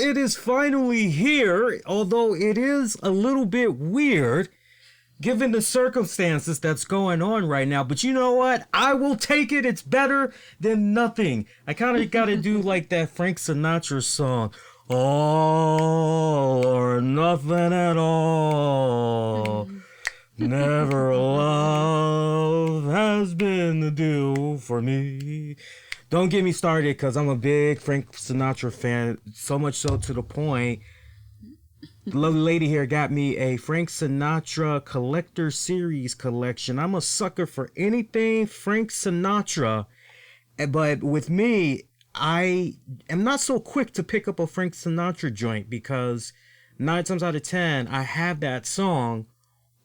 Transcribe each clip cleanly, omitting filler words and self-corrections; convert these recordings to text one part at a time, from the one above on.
it is finally here, although it is a little bit weird given the circumstances that's going on right now. But you know what? I will take it. It's better than nothing. I kind of got to do like that Frank Sinatra song. All or nothing at all. Never love has been the deal for me. Don't get me started, because I'm a big Frank Sinatra fan. So much so to the point, the lovely lady here got me a Frank Sinatra Collector Series collection. I'm a sucker for anything Frank Sinatra. But with me, I am not so quick to pick up a Frank Sinatra joint, because 9 times out of 10, I have that song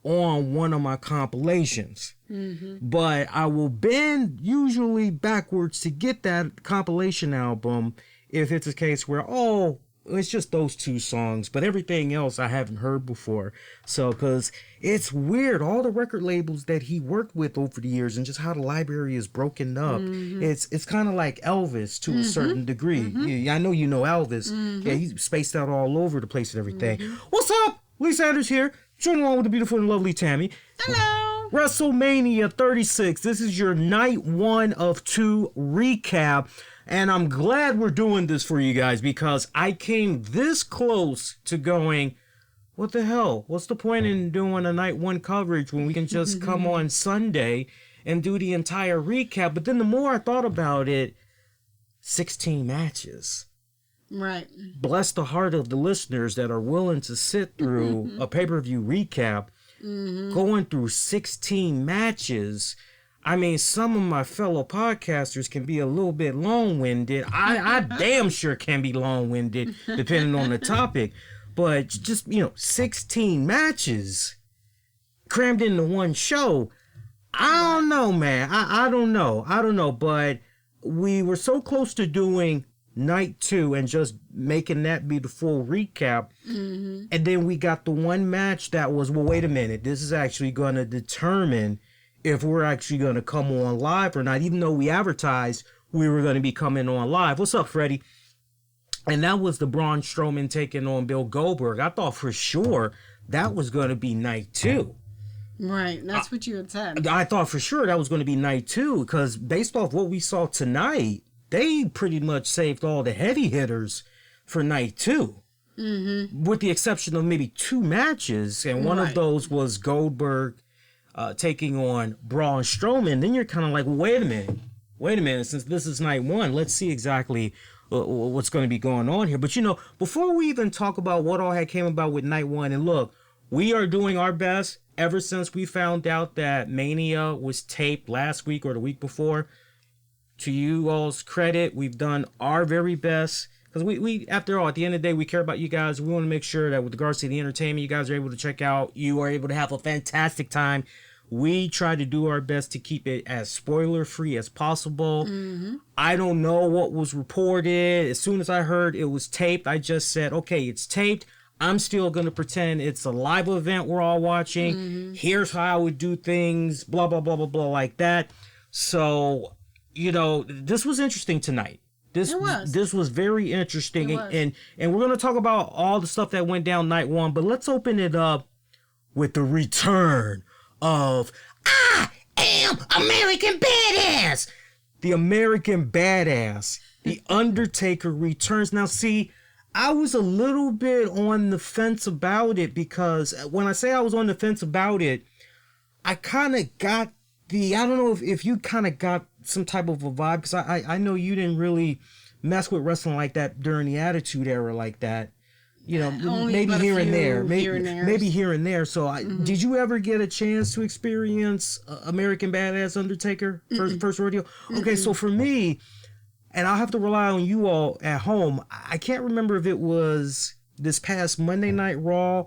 on one of my compilations. But I will bend usually backwards to get that compilation album if it's a case where, it's just those 2 songs, but everything else I haven't heard before. So, because it's weird, all the record labels that he worked with over the years and just how the library is broken up. It's kind of like Elvis to a certain degree. I know you know Elvis. Yeah, he's spaced out all over the place and everything. What's up? Lee Sanders here, joining along with the beautiful and lovely Tammy. Hello. Wrestlemania 36. This is your night 1 of 2 recap. And I'm glad we're doing this for you guys, because I came this close to going, what the hell? What's the point in doing a night 1 coverage when we can just come on Sunday and do the entire recap? But then the more I thought about it, 16 matches. Right. Bless the heart of the listeners that are willing to sit through a pay-per-view recap, going through 16 matches. I mean, some of my fellow podcasters can be a little bit long-winded. I damn sure can be long-winded, depending on the topic. But just, 16 matches crammed into one show. I don't know, man. I don't know. But we were so close to doing night 2 and just making that be the full recap. And then we got the one match that was, well, wait a minute. This is actually going to determine if we're actually going to come on live or not, even though we advertised we were going to be coming on live. What's up, Freddie? And that was the Braun Strowman taking on Bill Goldberg. I thought for sure that was going to be night 2. Right, that's what you had said. I thought for sure that was going to be night 2, because based off what we saw tonight, they pretty much saved all the heavy hitters for night 2. With the exception of maybe 2 matches, and one of those was Goldberg taking on Braun Strowman. Then you're kind of like, wait a minute, since this is night 1, let's see exactly what's going to be going on here. But before we even talk about what all had came about with night 1, and look, we are doing our best ever since we found out that Mania was taped last week or the week before. To you all's credit, we've done our very best, because we after all, at the end of the day, we care about you guys. We want to make sure that with regards to the entertainment you guys are able to check out, you are able to have a fantastic time. We try to do our best to keep it as spoiler-free as possible. I don't know what was reported. As soon as I heard it was taped, I just said, okay, it's taped. I'm still going to pretend it's a live event we're all watching. Here's how I would do things, blah, blah, blah, blah, blah, like that. So, this was interesting tonight. This was very interesting. And we're going to talk about all the stuff that went down night 1, but let's open it up with the return of I Am American Badass. The American Badass. The Undertaker returns. Now, see, I was a little bit on the fence about it, because when I say I was on the fence about it, I kind of got I don't know if you kind of got some type of a vibe, because I know you didn't really mess with wrestling like that during the Attitude Era like that. Maybe here and there. Maybe here and there. So, did you ever get a chance to experience American Badass Undertaker first rodeo? Okay, so for me, and I'll have to rely on you all at home, I can't remember if it was this past Monday Night Raw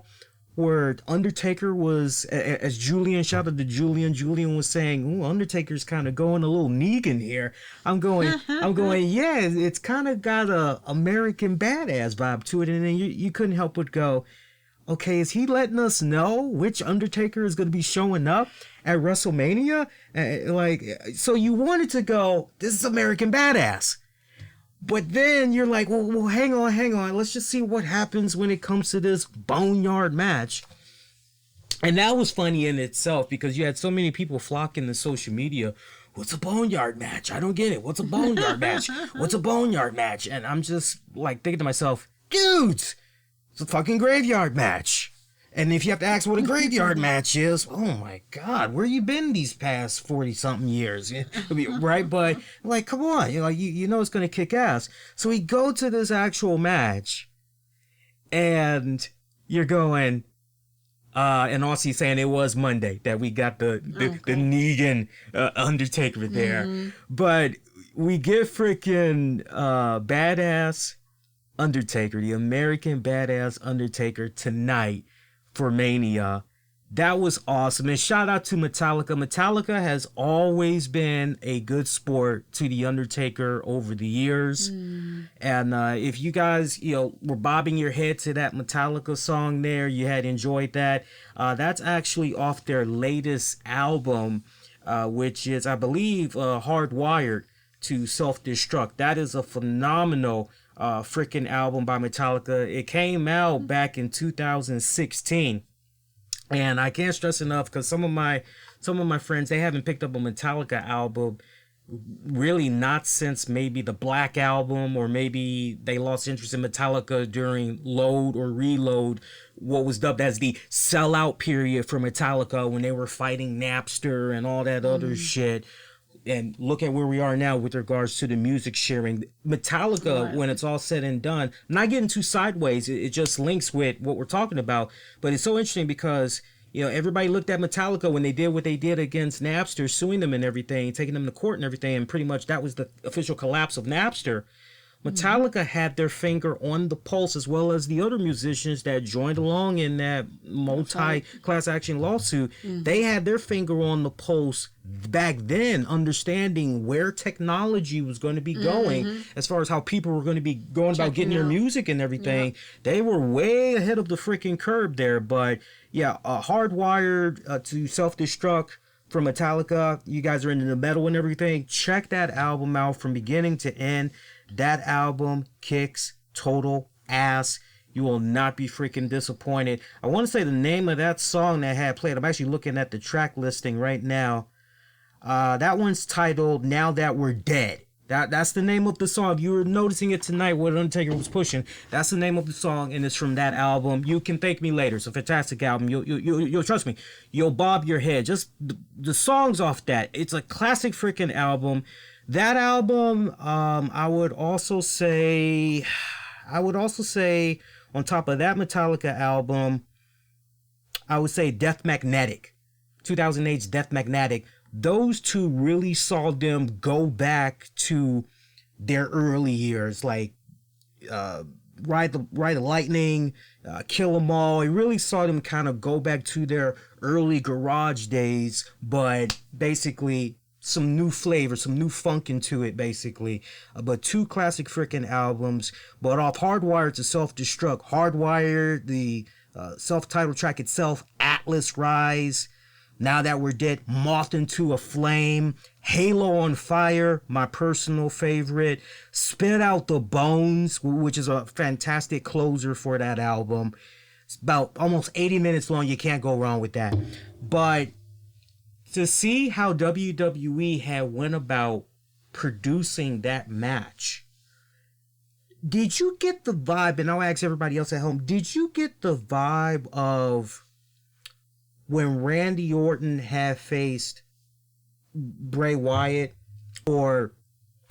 where Undertaker was, as Julian, shout out to Julian was saying, ooh, Undertaker's kind of going a little Negan here. I'm going, yeah, it's kind of got a American Badass vibe to it. And then you couldn't help but go, okay, is he letting us know which Undertaker is going to be showing up at WrestleMania? So you wanted to go, this is American Badass. But then you're like, well, hang on. Let's just see what happens when it comes to this Boneyard match. And that was funny in itself because you had so many people flocking to social media. What's a Boneyard match? I don't get it. What's a Boneyard match? What's a Boneyard match? And I'm just like thinking to myself, dudes, it's a fucking graveyard match. And if you have to ask what a graveyard match is, oh my God, where you been these past 40-something years? Right? But like, come on, you know it's going to kick ass. So we go to this actual match and you're going, and also saying it was Monday that we got the Negan Undertaker there. Mm-hmm. But we get freaking badass Undertaker, the American badass Undertaker tonight for Mania. That was awesome. And shout out to Metallica. Metallica has always been a good sport to the Undertaker over the years. And if you guys, were bobbing your head to that Metallica song there, you had enjoyed that. That's actually off their latest album, which is, I believe, Hardwired to Self-Destruct. That is a phenomenal freaking album by Metallica. It came out back in 2016, and I can't stress enough because some of my friends, they haven't picked up a Metallica album really not since maybe the Black Album, or maybe they lost interest in Metallica during Load or Reload, what was dubbed as the sellout period for Metallica when they were fighting Napster and all that other shit. And look at where we are now with regards to the music sharing. Metallica, when it's all said and done, I'm not getting too sideways. It just links with what we're talking about. But it's so interesting because, everybody looked at Metallica when they did what they did against Napster, suing them and everything, taking them to court and everything. And pretty much that was the official collapse of Napster. Metallica had their finger on the pulse, as well as the other musicians that joined along in that multi-class action lawsuit. They had their finger on the pulse back then, understanding where technology was going to be going as far as how people were going to be going about getting their music and everything. They were way ahead of the freaking curve there. But yeah, Hardwired to Self-Destruct from Metallica. You guys are into the metal and everything. Check that album out from beginning to end. That album kicks total ass. You will not be freaking disappointed. I want to say the name of that song that had played. I'm actually looking at the track listing right now. That one's titled Now That We're Dead. That's the name of the song. If you were noticing it tonight, what Undertaker was pushing, that's the name of the song, and it's from that album. You Can Thank Me Later. It's a fantastic album. You'll trust me. You'll bob your head. Just the songs off that. It's a classic freaking album. That album, I would also say on top of that Metallica album, I would say Death Magnetic, 2008's Death Magnetic. Those two really saw them go back to their early years, like Ride the Lightning, Kill 'Em All. It really saw them kind of go back to their early garage days, but basically some new flavor, some new funk into it, basically. But two classic freaking albums. But off Hardwired to Self-Destruct, Hardwired, the self-titled track itself, Atlas Rise, Now That We're Dead, Moth into a Flame, Halo on Fire, my personal favorite, Spit Out the Bones, which is a fantastic closer for that album. It's about almost 80 minutes long. You can't go wrong with that. But to see how WWE had went about producing that match, did you get the vibe, and I'll ask everybody else at home, did you get the vibe of when Randy Orton had faced Bray Wyatt, or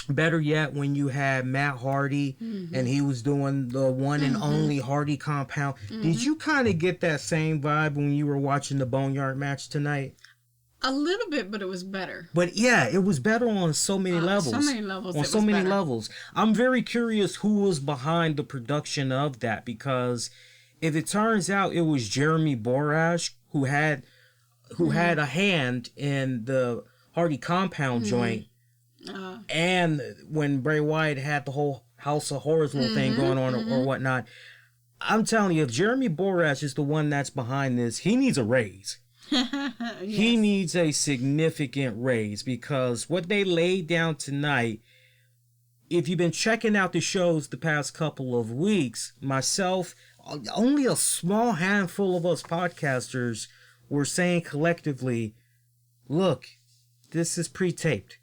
better yet, when you had Matt Hardy and he was doing the one and only Hardy compound? Did you kind of get that same vibe when you were watching the Boneyard match tonight? A little bit, but it was better. But yeah, it was better on so many levels. On so many levels. I'm very curious who was behind the production of that, because if it turns out it was Jeremy Borash who had a hand in the Hardy compound joint, and when Bray Wyatt had the whole House of Horrors little thing going on or whatnot, I'm telling you, if Jeremy Borash is the one that's behind this, he needs a raise. Yes. He needs a significant raise, because what they laid down tonight, if you've been checking out the shows the past couple of weeks, myself, only a small handful of us podcasters were saying collectively, look, this is pre-taped.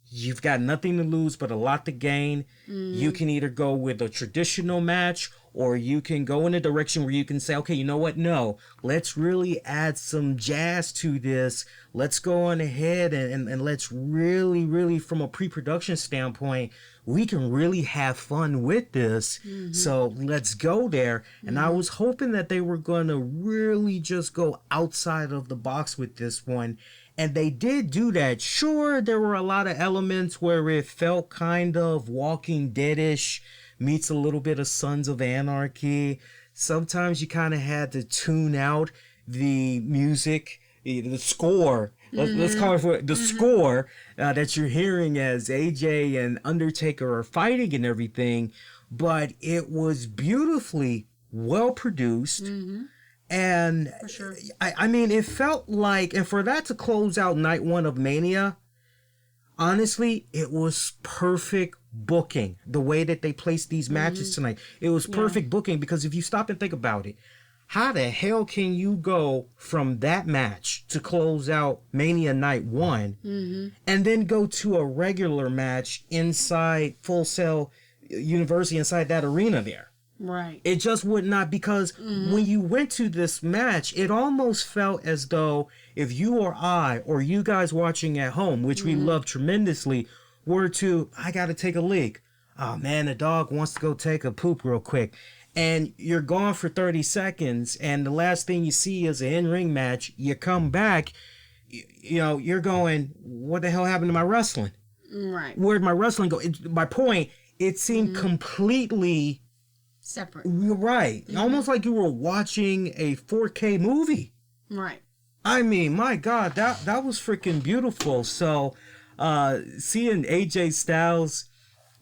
You've got nothing to lose but a lot to gain. You can either go with a traditional match, or you can go in a direction where you can say, okay, you know what? No, let's really add some jazz to this. Let's go on ahead and let's really, from a pre-production standpoint, we can really have fun with this. So let's go there. And I was hoping that they were going to really just go outside of the box with this one. And they did do that. Sure, there were a lot of elements where it felt kind of Walking Dead-ish, meets a little bit of Sons of Anarchy. Sometimes you kind of had to tune out the music, the score. Let's call it for the score that you're hearing as AJ and Undertaker are fighting and everything. But it was beautifully well produced. And For sure. I mean, it felt like, and for that to close out night one of Mania, honestly, it was perfect booking. The way that they placed these matches tonight, it was perfect booking, because if you stop and think about it, how the hell can you go from that match to close out Mania night one and then go to a regular match inside Full Sail University, inside that arena there? Right. It just would not, because when you went to this match, it almost felt as though if you or I, or you guys watching at home, which we love tremendously, were to, I got to take a leak. Oh man, the dog wants to go take a poop real quick. And you're gone for 30 seconds, and the last thing you see is an in-ring match. You come back, you know, you're going, what the hell happened to my wrestling? Right. Where'd my wrestling go? My point, it seemed completely separate. Right. Almost like you were watching a 4K movie. Right. I mean, my God, that was freaking beautiful. So, seeing AJ Styles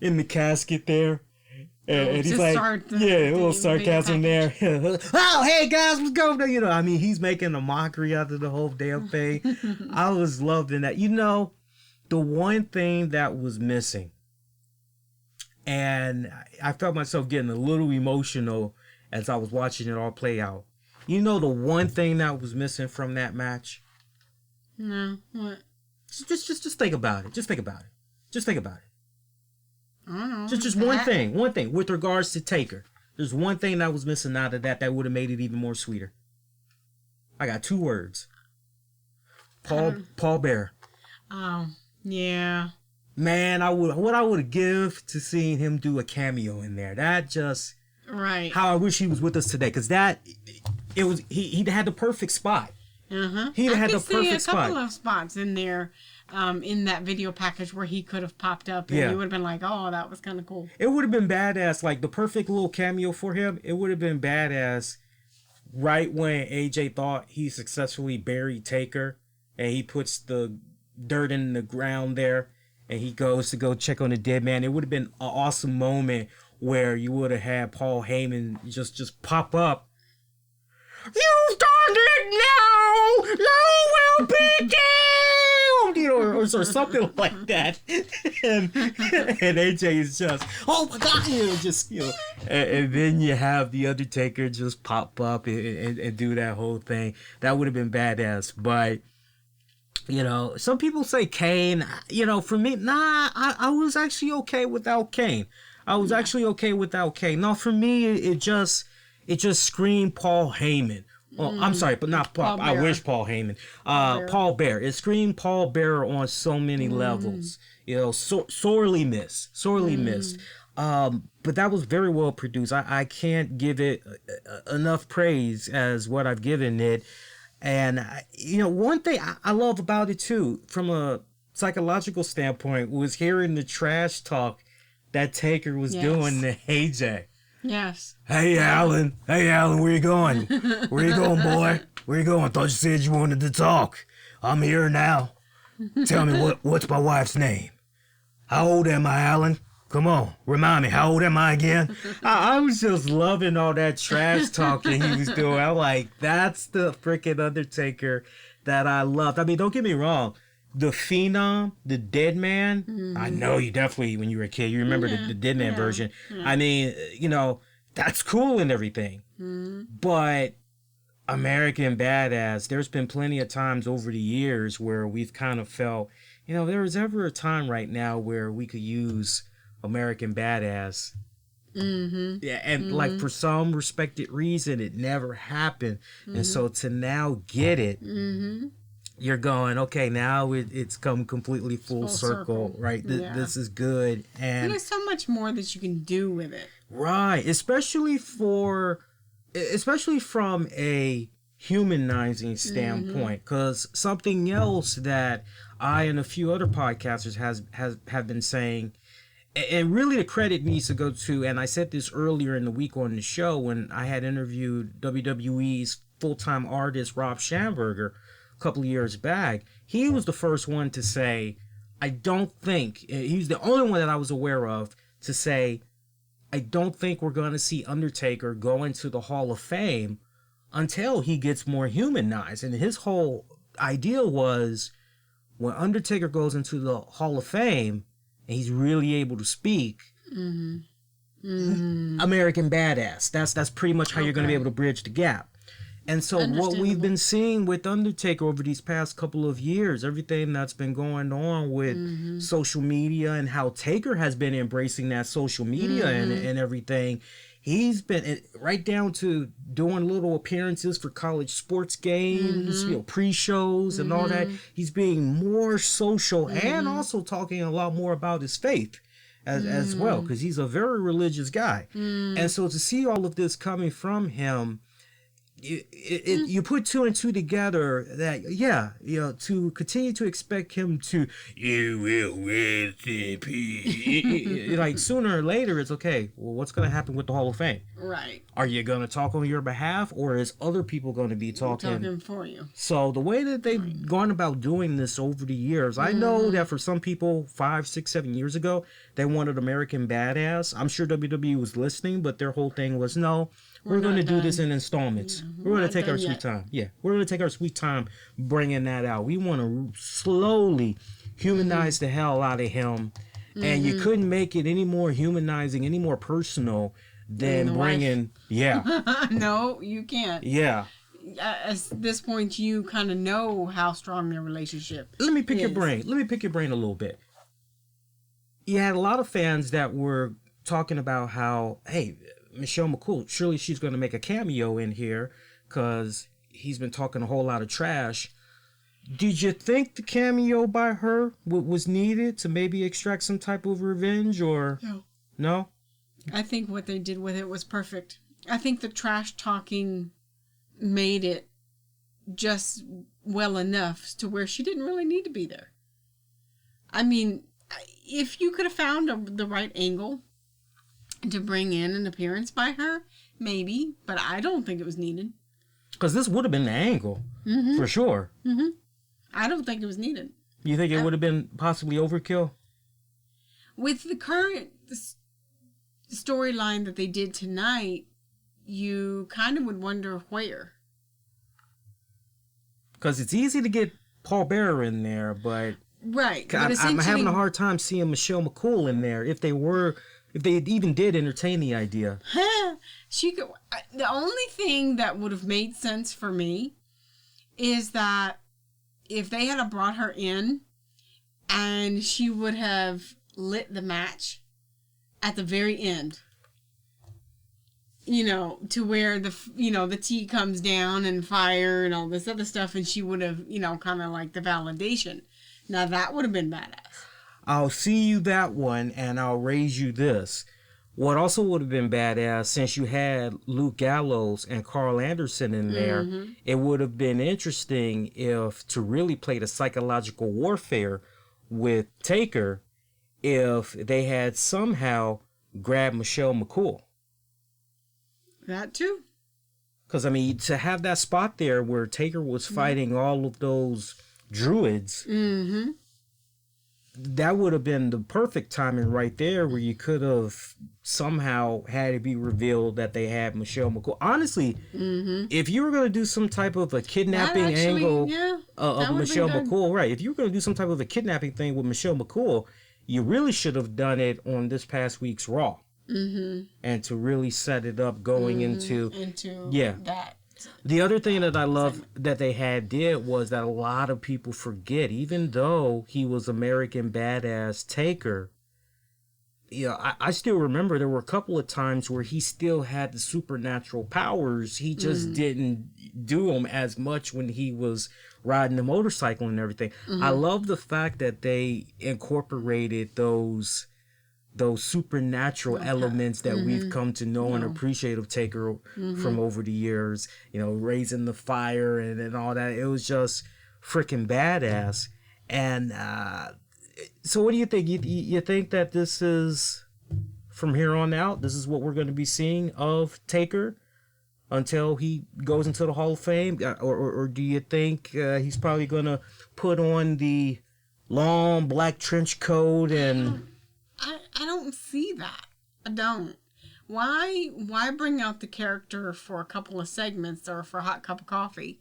in the casket there, and he's like, a little sarcasm there. Oh, hey guys, what's going on? You know, I mean, he's making a mockery out of the whole damn thing. I was loving that. You know, the one thing that was missing, and I felt myself getting a little emotional as I was watching it all play out. You know, the one thing that was missing from that match? No, what? Just think about it. Just think about it. Just think about it. I don't know. Just one thing with regards to Taker. There's one thing that was missing out of that would have made it even more sweeter. I got 2 words. Paul Bear. Oh, yeah. Man, what I would give to seeing him do a cameo in there. That just right. How I wish he was with us today, because he had the perfect spot. He had the perfect spot. A couple of spots in there, in that video package where he could have popped up, and you would have been like, "Oh, that was kind of cool." It would have been badass, like the perfect little cameo for him. It would have been badass, right when AJ thought he successfully buried Taker, and he puts the dirt in the ground there, and he goes to go check on the dead man. It would have been an awesome moment where you would have had Paul Heyman just pop up. You've done it now! You will be damned! You know, or something like that. and AJ is just, oh my God! You know, and then you have The Undertaker just pop up and do that whole thing. That would have been badass. But, you know, some people say Kane. You know, for me, I was actually okay without Kane. No, for me, it just screamed Paul Heyman. Well, I'm sorry, but not Paul. I wish Paul Heyman. Paul Bear. It screamed Paul Bear on so many levels. You know, sorely missed. But that was very well produced. I can't give it enough praise as what I've given it. And, you know, one thing I love about it, too, from a psychological standpoint, was hearing the trash talk that Taker was doing to AJ. Yes. Hey, Alan, where you going? Where you going, boy? Where you going? I thought you said you wanted to talk. I'm here now. Tell me, what's my wife's name? How old am I, Alan? Come on, remind me, how old am I again? I was just loving all that trash talking he was doing. I'm like, that's the freaking Undertaker that I loved. I mean, don't get me wrong. the Phenom, the Dead Man. I know you definitely, when you were a kid, you remember the Dead Man version. Yeah. I mean, that's cool and everything. But American Badass, there's been plenty of times over the years where we've kind of felt, there is ever a time right now where we could use American Badass. Yeah, and like for some respected reason, it never happened. And so to now get it, you're going, okay, now it's come completely full circle, right? This is good. And there's so much more that you can do with it. Right, especially from a humanizing standpoint, because something else that I and a few other podcasters have been saying, and really the credit needs to go to, and I said this earlier in the week on the show when I had interviewed WWE's full-time artist Rob Schamberger a couple of years back. He was the first one to say, he's the only one that I was aware of to say, I don't think we're going to see Undertaker go into the Hall of Fame until he gets more humanized. And his whole idea was, when Undertaker goes into the Hall of Fame and he's really able to speak, American Badass. That's pretty much how you're going to be able to bridge the gap. And so what we've been seeing with Undertaker over these past couple of years, everything that's been going on with social media and how Taker has been embracing that social media and everything, he's been right down to doing little appearances for college sports games, pre-shows and all that. He's being more social and also talking a lot more about his faith as well, because he's a very religious guy. And so to see all of this coming from him, you put two and two together that, to continue to expect him to, you will rest in peace. Like sooner or later, it's okay. Well, what's going to happen with the Hall of Fame? Right. Are you going to talk on your behalf, or is other people going to be talking for you? So the way that they've gone about doing this over the years, I know that for some people 5, 6, 7 years ago, they wanted American Badass. I'm sure WWE was listening, but their whole thing was, no, we're going to do this in installments. We're going to take our sweet time. Yeah, we're going to take our sweet time bringing that out. We want to slowly humanize the hell out of him. And you couldn't make it any more humanizing, any more personal than bringing... Yeah. No, you can't. Yeah. At this point, you kind of know how strong their relationship Let me pick your brain. Let me pick your brain a little bit. You had a lot of fans that were talking about how, hey, Michelle McCool, surely she's going to make a cameo in here because he's been talking a whole lot of trash. Did you think the cameo by her was needed to maybe extract some type of revenge or... No? I think what they did with it was perfect. I think the trash talking made it just well enough to where she didn't really need to be there. I mean, if you could have found the right angle to bring in an appearance by her, maybe, but I don't think it was needed. Because this would have been the angle, for sure. I don't think it was needed. You think it would have been possibly overkill? With the current storyline that they did tonight, you kind of would wonder where. Because it's easy to get Paul Bearer in there, but... Right. But I'm having a hard time seeing Michelle McCool in there if they even did entertain the idea. The only thing that would have made sense for me is that if they had brought her in and she would have lit the match at the very end, to where the tea comes down and fire and all this other stuff, and she would have, kind of like the validation. Now that would have been badass. I'll see you that one, and I'll raise you this. What also would have been badass, since you had Luke Gallows and Karl Anderson in there, it would have been interesting if, to really play the psychological warfare with Taker, if they had somehow grabbed Michelle McCool. That too. Because, I mean, to have that spot there where Taker was fighting all of those druids... that would have been the perfect timing right there, where you could have somehow had it be revealed that they had Michelle McCool. Honestly, if you were going to do some type of a kidnapping angle of Michelle McCool, right? If you were going to do some type of a kidnapping thing with Michelle McCool, you really should have done it on this past week's Raw, and to really set it up going into that. The other thing that I love that they did was that a lot of people forget, even though he was American Badass Taker, I still remember there were a couple of times where he still had the supernatural powers. He just didn't do them as much when he was riding the motorcycle and everything. I love the fact that they incorporated those supernatural elements that we've come to know and appreciate of Taker from over the years, raising the fire and all that. It was just freaking badass. And so what do you think? You think that this is, from here on out, this is what we're going to be seeing of Taker until he goes into the Hall of Fame? Or do you think he's probably going to put on the long black trench coat and... I don't see that. I don't. Why bring out the character for a couple of segments or for a hot cup of coffee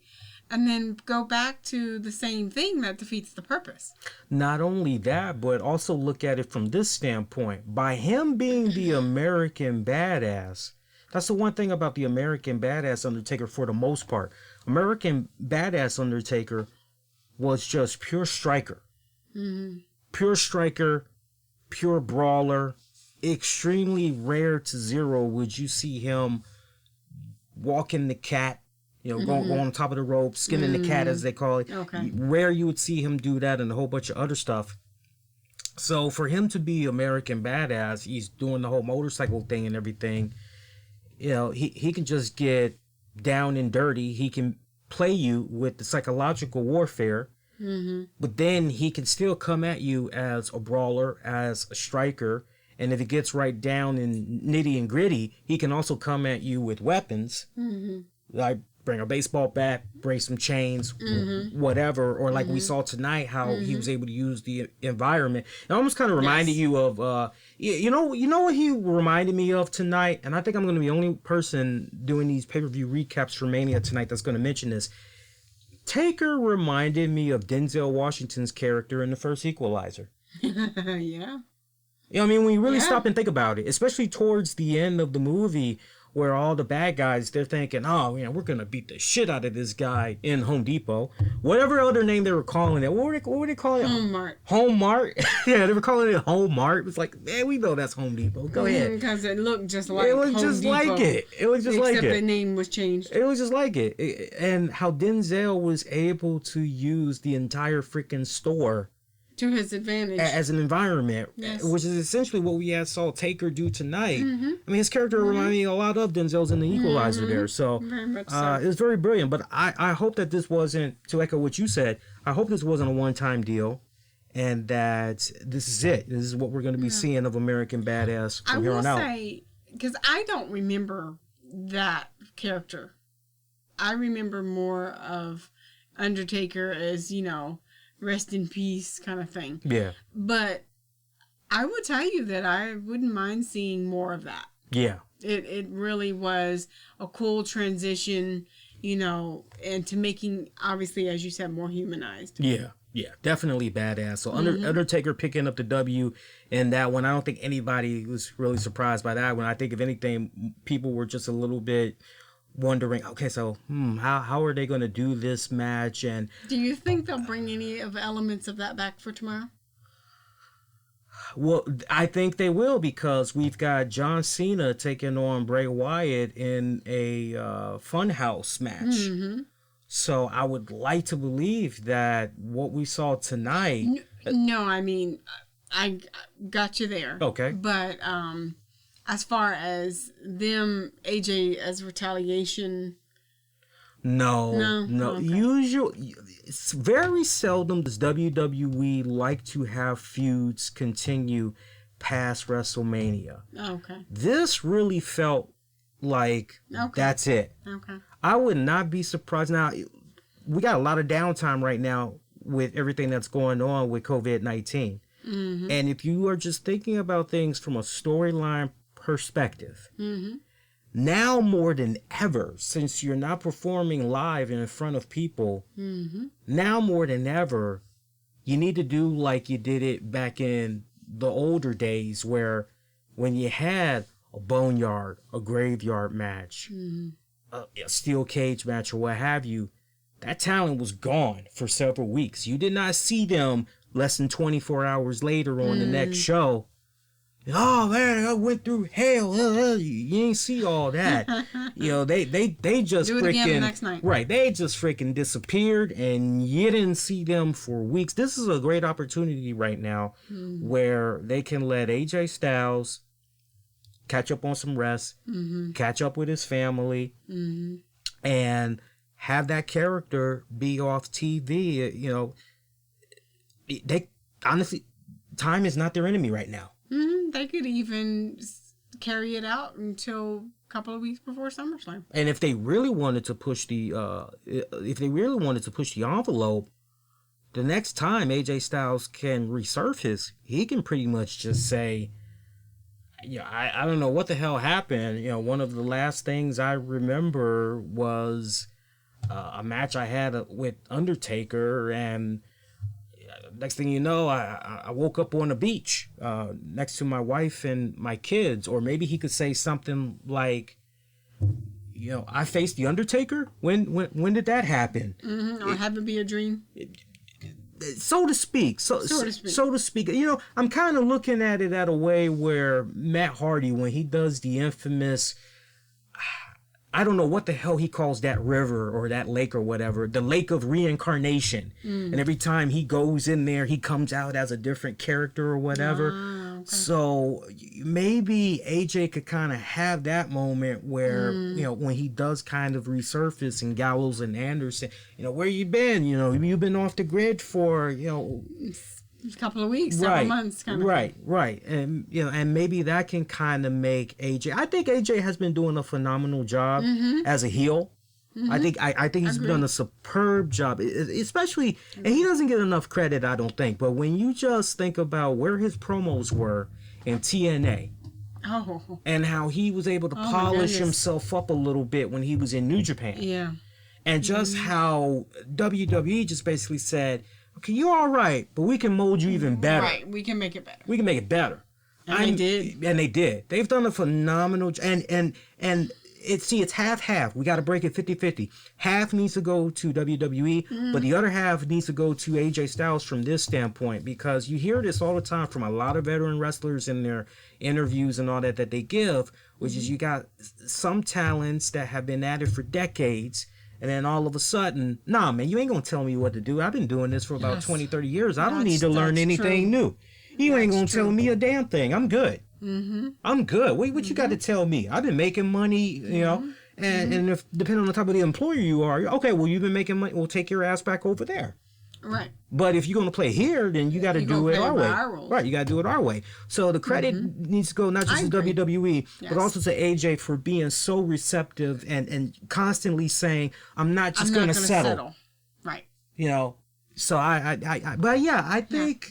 and then go back to the same thing that defeats the purpose? Not only that, but also look at it from this standpoint. By him being the American Badass, that's the one thing about the American Badass Undertaker for the most part. American Badass Undertaker was just pure striker. Pure striker. Pure brawler. Extremely rare to zero would you see him walking the cat, go on top of the rope, skinning the cat, as they call it. Rare you would see him do that and a whole bunch of other stuff. So for him to be American Badass, he's doing the whole motorcycle thing and everything. He can just get down and dirty. He can play you with the psychological warfare. But then he can still come at you as a brawler, as a striker, and if it gets right down in nitty and gritty, he can also come at you with weapons, like bring a baseball bat, bring some chains, whatever, or like we saw tonight, how he was able to use the environment. It almost kind of reminded you of, you know what he reminded me of tonight, and I think I'm going to be the only person doing these pay-per-view recaps for Mania tonight that's going to mention this. Taker reminded me of Denzel Washington's character in the first Equalizer. Yeah. When you really stop and think about it, especially towards the end of the movie, where all the bad guys, they're thinking, we're going to beat the shit out of this guy in Home Depot. Whatever other name they were calling it. What were they calling it? Home Mart. Home Mart? Yeah, they were calling it Home Mart. It's like, man, we know that's Home Depot. Go ahead. Because it looked just like It looked just like it. It looked just like it. Except the name was changed. It was just like it. And how Denzel was able to use the entire freaking store to his advantage as an environment, which is essentially what we saw Taker do tonight. His character reminded me a lot of Denzel's in the Equalizer there, so it was very brilliant. But I hope that this wasn't, to echo what you said, I hope this wasn't a one-time deal, and that this is it. This is what we're going to be seeing of American Badass from here on out. I will say, because I don't remember that character. I remember more of Undertaker as, rest in peace kind of thing. Yeah. But I will tell you that I wouldn't mind seeing more of that. Yeah. It really was a cool transition, and to making, obviously, as you said, more humanized. Yeah. Yeah, definitely badass. So Undertaker picking up the W in that one. I don't think anybody was really surprised by that one. I think if anything, people were just a little bit wondering, okay, so how are they going to do this match? And do you think they'll bring any of the elements of that back for tomorrow? Well, I think they will, because we've got John Cena taking on Bray Wyatt in a Funhouse match. So I would like to believe that what we saw tonight... No, I got you there. Okay. But as far as them, AJ as retaliation... No. Okay. Usually, it's very seldom does WWE like to have feuds continue past WrestleMania. Okay. This really felt like that's it. Okay. I would not be surprised. Now, we got a lot of downtime right now with everything that's going on with COVID-19. And if you are just thinking about things from a storyline perspective, now more than ever, since you're not performing live and in front of people, now more than ever, you need to do like you did it back in the older days, where when you had a Boneyard, a graveyard match, a steel cage match, or what have you, that talent was gone for several weeks. You did not see them less than 24 hours later on the next show. Oh man, I went through hell. You ain't see all that. They just do it freaking again the next night. Right. They just freaking disappeared, and you didn't see them for weeks. This is a great opportunity right now where they can let AJ Styles catch up on some rest, catch up with his family, and have that character be off TV. They honestly, time is not their enemy right now. They could even carry it out until a couple of weeks before SummerSlam. And if they really wanted to push the envelope, the next time AJ Styles can resurface, he can pretty much just say, I don't know what the hell happened. One of the last things I remember was a match I had with Undertaker, and next thing you know, I woke up on the beach next to my wife and my kids. Or maybe he could say something like, I faced the Undertaker. When did that happen? Or have it be a dream. So to speak. So to speak. I'm kind of looking at it at a way where Matt Hardy, when he does the infamous, I don't know what the hell he calls that river or that lake or whatever, the lake of reincarnation. And every time he goes in there, he comes out as a different character or whatever. Okay. So maybe AJ could kind of have that moment where, when he does kind of resurface, and Gallows and Anderson, where you been? You've been off the grid for, a couple of weeks, several months, kind of. Right. And and maybe that can kind of make AJ. I think AJ has been doing a phenomenal job as a heel. I think he's done a superb job, especially, and he doesn't get enough credit, I don't think. But when you just think about where his promos were in TNA, and how he was able to polish himself up a little bit when he was in New Japan, and just how WWE just basically said, okay, you're all right, but we can mold you even better. Right, we can make it better. And they did. They've done a phenomenal and it's half. We got to break it 50-50. Half needs to go to WWE, but the other half needs to go to AJ Styles from this standpoint, because you hear this all the time from a lot of veteran wrestlers in their interviews and all that they give, which is you got some talents that have been at it for decades. And then all of a sudden, nah, man, you ain't going to tell me what to do. I've been doing this for about 20, 30 years. I don't need to learn anything new. You ain't going to tell me a damn thing. I'm good. I'm good. What you got to tell me? I've been making money, and if depending on the type of the employer you are, okay, well, you've been making money. We'll take your ass back over there. Right. But if you're going to play here, then you got to do it our way. Right, you got to do it our way. So the credit needs to go not just to WWE, but also to AJ for being so receptive and constantly saying, I'm not just going to settle. Right. So I think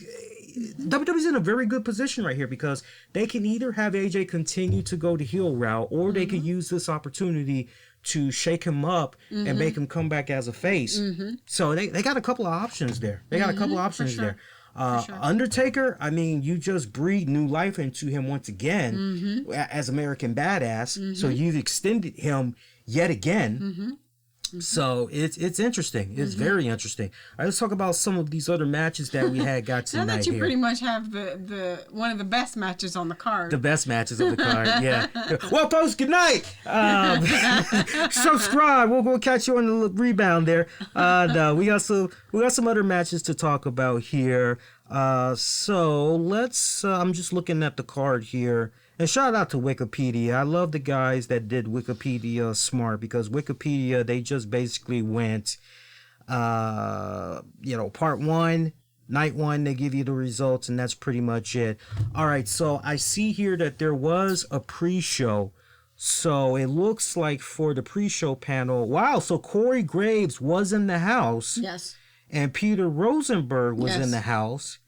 WWE's in a very good position right here, because they can either have AJ continue to go the heel route, or they could use this opportunity to shake him up and make him come back as a face. So they got a couple of options there. There. Undertaker, I mean, you just breathe new life into him once again as American Badass. So you've extended him yet again. So it's interesting. It's very interesting. All right, let's talk about some of these other matches that we got tonight. Now that you pretty much have the one of the best matches on the card. The best matches of the card, yeah. Well, folks, good night. Subscribe. We'll catch you on the rebound there. We got some other matches to talk about here. So let's. I'm just looking at the card here. And shout out to Wikipedia. I love the guys that did Wikipedia smart, because Wikipedia, they just basically went, part 1, night 1, they give you the results, and that's pretty much it. All right, so I see here that there was a pre-show. So it looks like for the pre-show panel, wow, so Corey Graves was in the house. Yes. And Peter Rosenberg was in the house.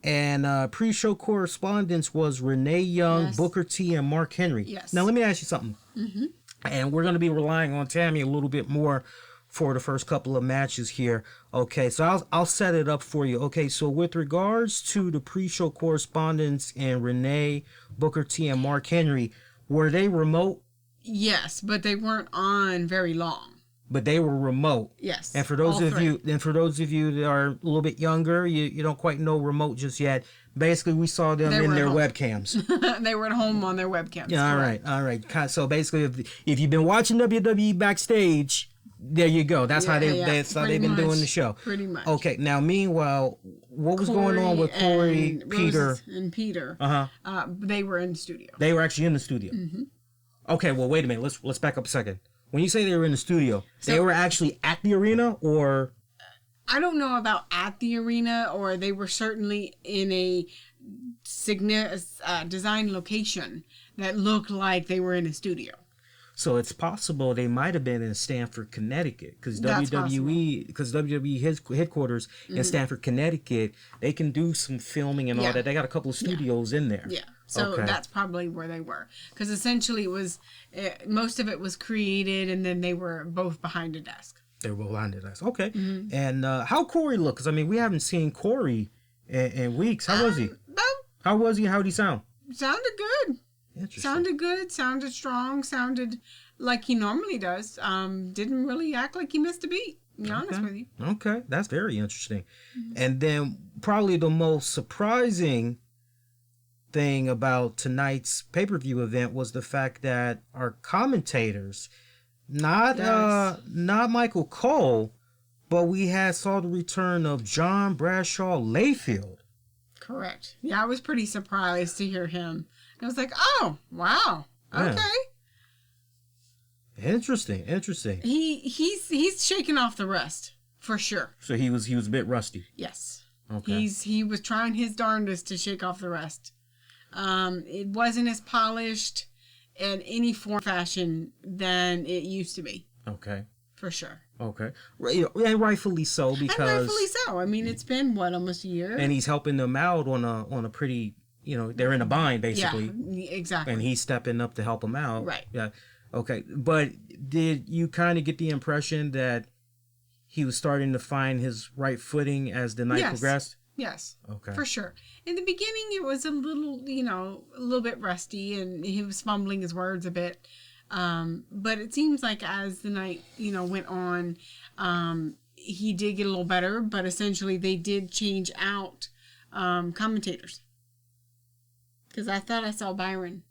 And pre-show correspondence was Renee Young, Yes. Booker T, and Mark Henry. Yes. Now, let me ask you something. Mm-hmm. And we're going to be relying on Tammy a little bit more for the first couple of matches here. Okay, so I'll set it up for you. Okay, so with regards to the pre-show correspondence and Renee, Booker T, and Mark Henry, were they remote? Yes, but they weren't on very long. But they were remote. Yes. And for those of you that are a little bit younger, you don't quite know remote just yet. Basically, we saw them in their webcams. They were at home on their webcams. Yeah, all right. So basically, if you've been watching WWE backstage, there you go. That's how they've been doing the show. Pretty much. Okay. Now, meanwhile, what was going on with Corey, Peter, and Peter? They were in the studio. They were actually in the studio. Mm-hmm. Okay. Well, wait a minute. Let's back up a second. When you say they were in the studio, they were actually at the arena, or? I don't know about at the arena, or they were certainly in a design location that looked like they were in a studio. So it's possible they might have been in Stamford, Connecticut, because WWE headquarters in Stamford, Connecticut, they can do some filming and all that. They got a couple of studios in there. Yeah. So that's probably where they were, because essentially most of it was created, and then they were both behind a desk. They were both behind a desk. Okay. Mm-hmm. And how Corey look? Because I mean, we haven't seen Corey in weeks. How was he? How was he? How did he sound? Sounded good. Interesting. Sounded good. Sounded strong. Sounded like he normally does. Didn't really act like he missed a beat. To be honest with you. Okay, that's very interesting. Mm-hmm. And then probably the most surprising thing about tonight's pay-per-view event was the fact that our commentators, not Michael Cole, but we saw the return of John Bradshaw Layfield. Correct. Yeah, I was pretty surprised to hear him. I was like, oh, wow. Okay. Yeah. Interesting. He's shaking off the rust, for sure. So he was a bit rusty. Yes. Okay. He was trying his darndest to shake off the rust. It wasn't as polished in any form fashion than it used to be. Okay. For sure. Okay. And rightfully so, because... And rightfully so. I mean, it's been, almost a year? And he's helping them out on a pretty, they're in a bind, basically. Yeah, exactly. And he's stepping up to help them out. Right. Yeah. Okay. But did you kind of get the impression that he was starting to find his right footing as the night progressed? Yes. Okay. For sure. In the beginning, it was a little bit rusty, and he was fumbling his words a bit. But it seems like as the night, went on, he did get a little better, but essentially they did change out, commentators. Because I thought I saw Byron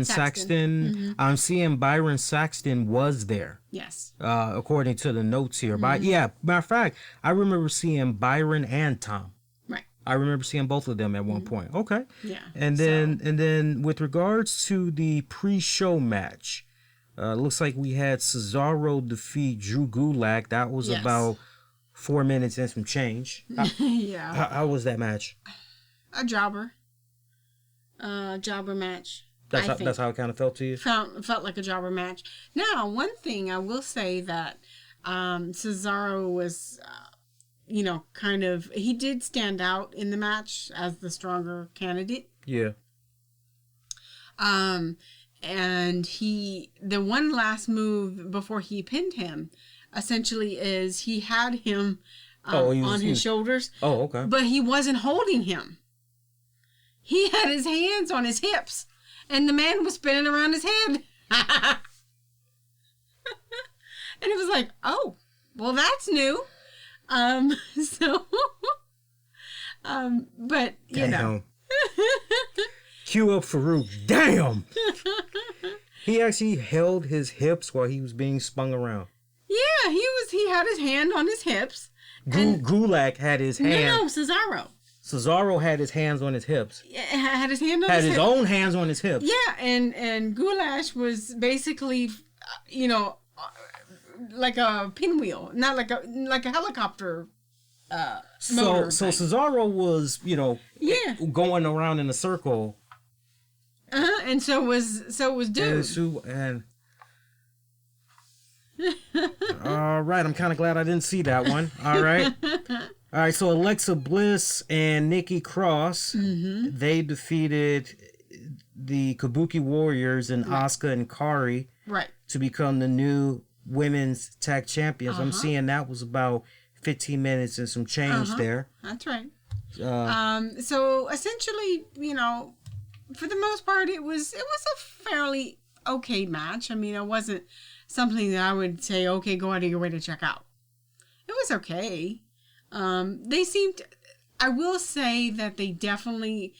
Saxton. Mm-hmm. I'm seeing Byron Saxton was there. Yes. According to the notes here. Mm-hmm. Matter of fact, I remember seeing Byron and Tom. Right. I remember seeing both of them at one point. Okay. Yeah. And then with regards to the pre-show match, looks like we had Cesaro defeat Drew Gulak. That was about 4 minutes and some change. How was that match? A jobber match. That's how it kind of felt to you? Felt like a jobber match. Now, one thing I will say that Cesaro was, he did stand out in the match as the stronger candidate. Yeah. And the one last move before he pinned him, essentially is he had him on his shoulders. Oh, okay. But he wasn't holding him. He had his hands on his hips, and the man was spinning around his head. And it was like, oh, well, that's new. But, Cue up Farouk. Damn! He actually held his hips while he was being spun around. Yeah, he had his hand on his hips. Gulak had his hand. No, Cesaro. Cesaro had his hands on his hips. Yeah, had his hand on his his hips. Had his own hands on his hips. Yeah, and Goulash was basically, like a pinwheel, not like a helicopter. So Cesaro was, going around in a circle. And so was Dude. And all right, I'm kind of glad I didn't see that one. All right. All right, so Alexa Bliss and Nikki Cross, they defeated the Kabuki Warriors and Asuka and Kari to become the new women's tag champions. I'm seeing that was about 15 minutes and some change there. That's right. So essentially, you know, for the most part, it was a fairly okay match. I mean, it wasn't something that I would say, okay, go out of your way to check out. It was okay. They seemed, I will say that they definitely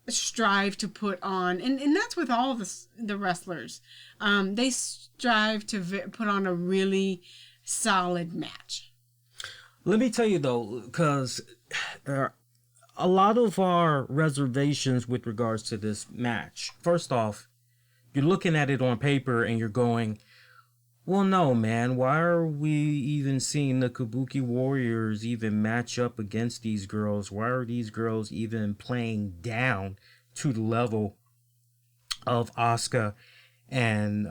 strive to put on, and that's with all the wrestlers. They strive to put on a really solid match. Let me tell you though, because a lot of our reservations with regards to this match. First off, you're looking at it on paper and you're going, well, no, man, why are we even seeing the Kabuki Warriors even match up against these girls? Why are these girls even playing down to the level of Asuka and,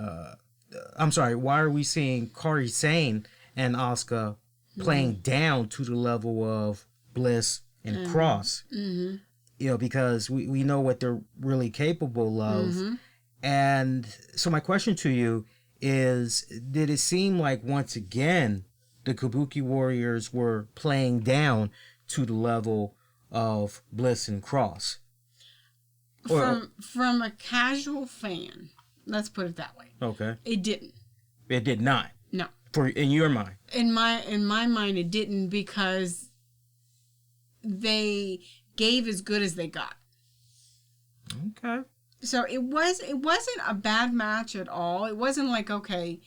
why are we seeing Kairi Sane and Asuka playing down to the level of Bliss and Cross? You know, because we know what they're really capable of. And so my question to you is, did it seem like once again the Kabuki Warriors were playing down to the level of Bliss and Cross? From a casual fan, let's put it that way. Okay. It didn't. It did not. No. In your mind. In my mind, it didn't, because they gave as good as they got. Okay. So it wasn't a bad match at all. It wasn't like, okay,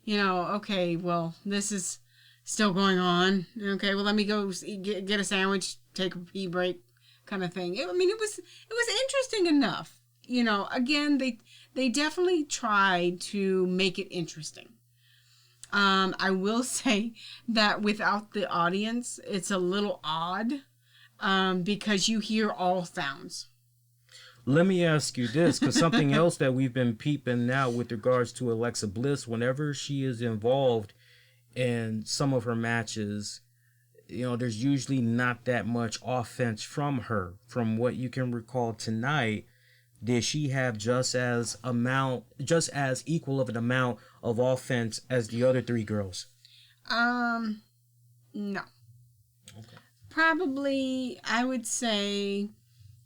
okay, well, this is still going on. Okay, well, let me go get a sandwich, take a pee break, kind of thing. It was interesting enough. You know, again, they definitely tried to make it interesting. I will say that without the audience, it's a little odd, because you hear all sounds. Let me ask you this, because something else that we've been peeping now with regards to Alexa Bliss, whenever she is involved in some of her matches, you know, there's usually not that much offense from her. From what you can recall tonight, did she have just as equal of an amount of offense as the other three girls? No. Okay. Probably, I would say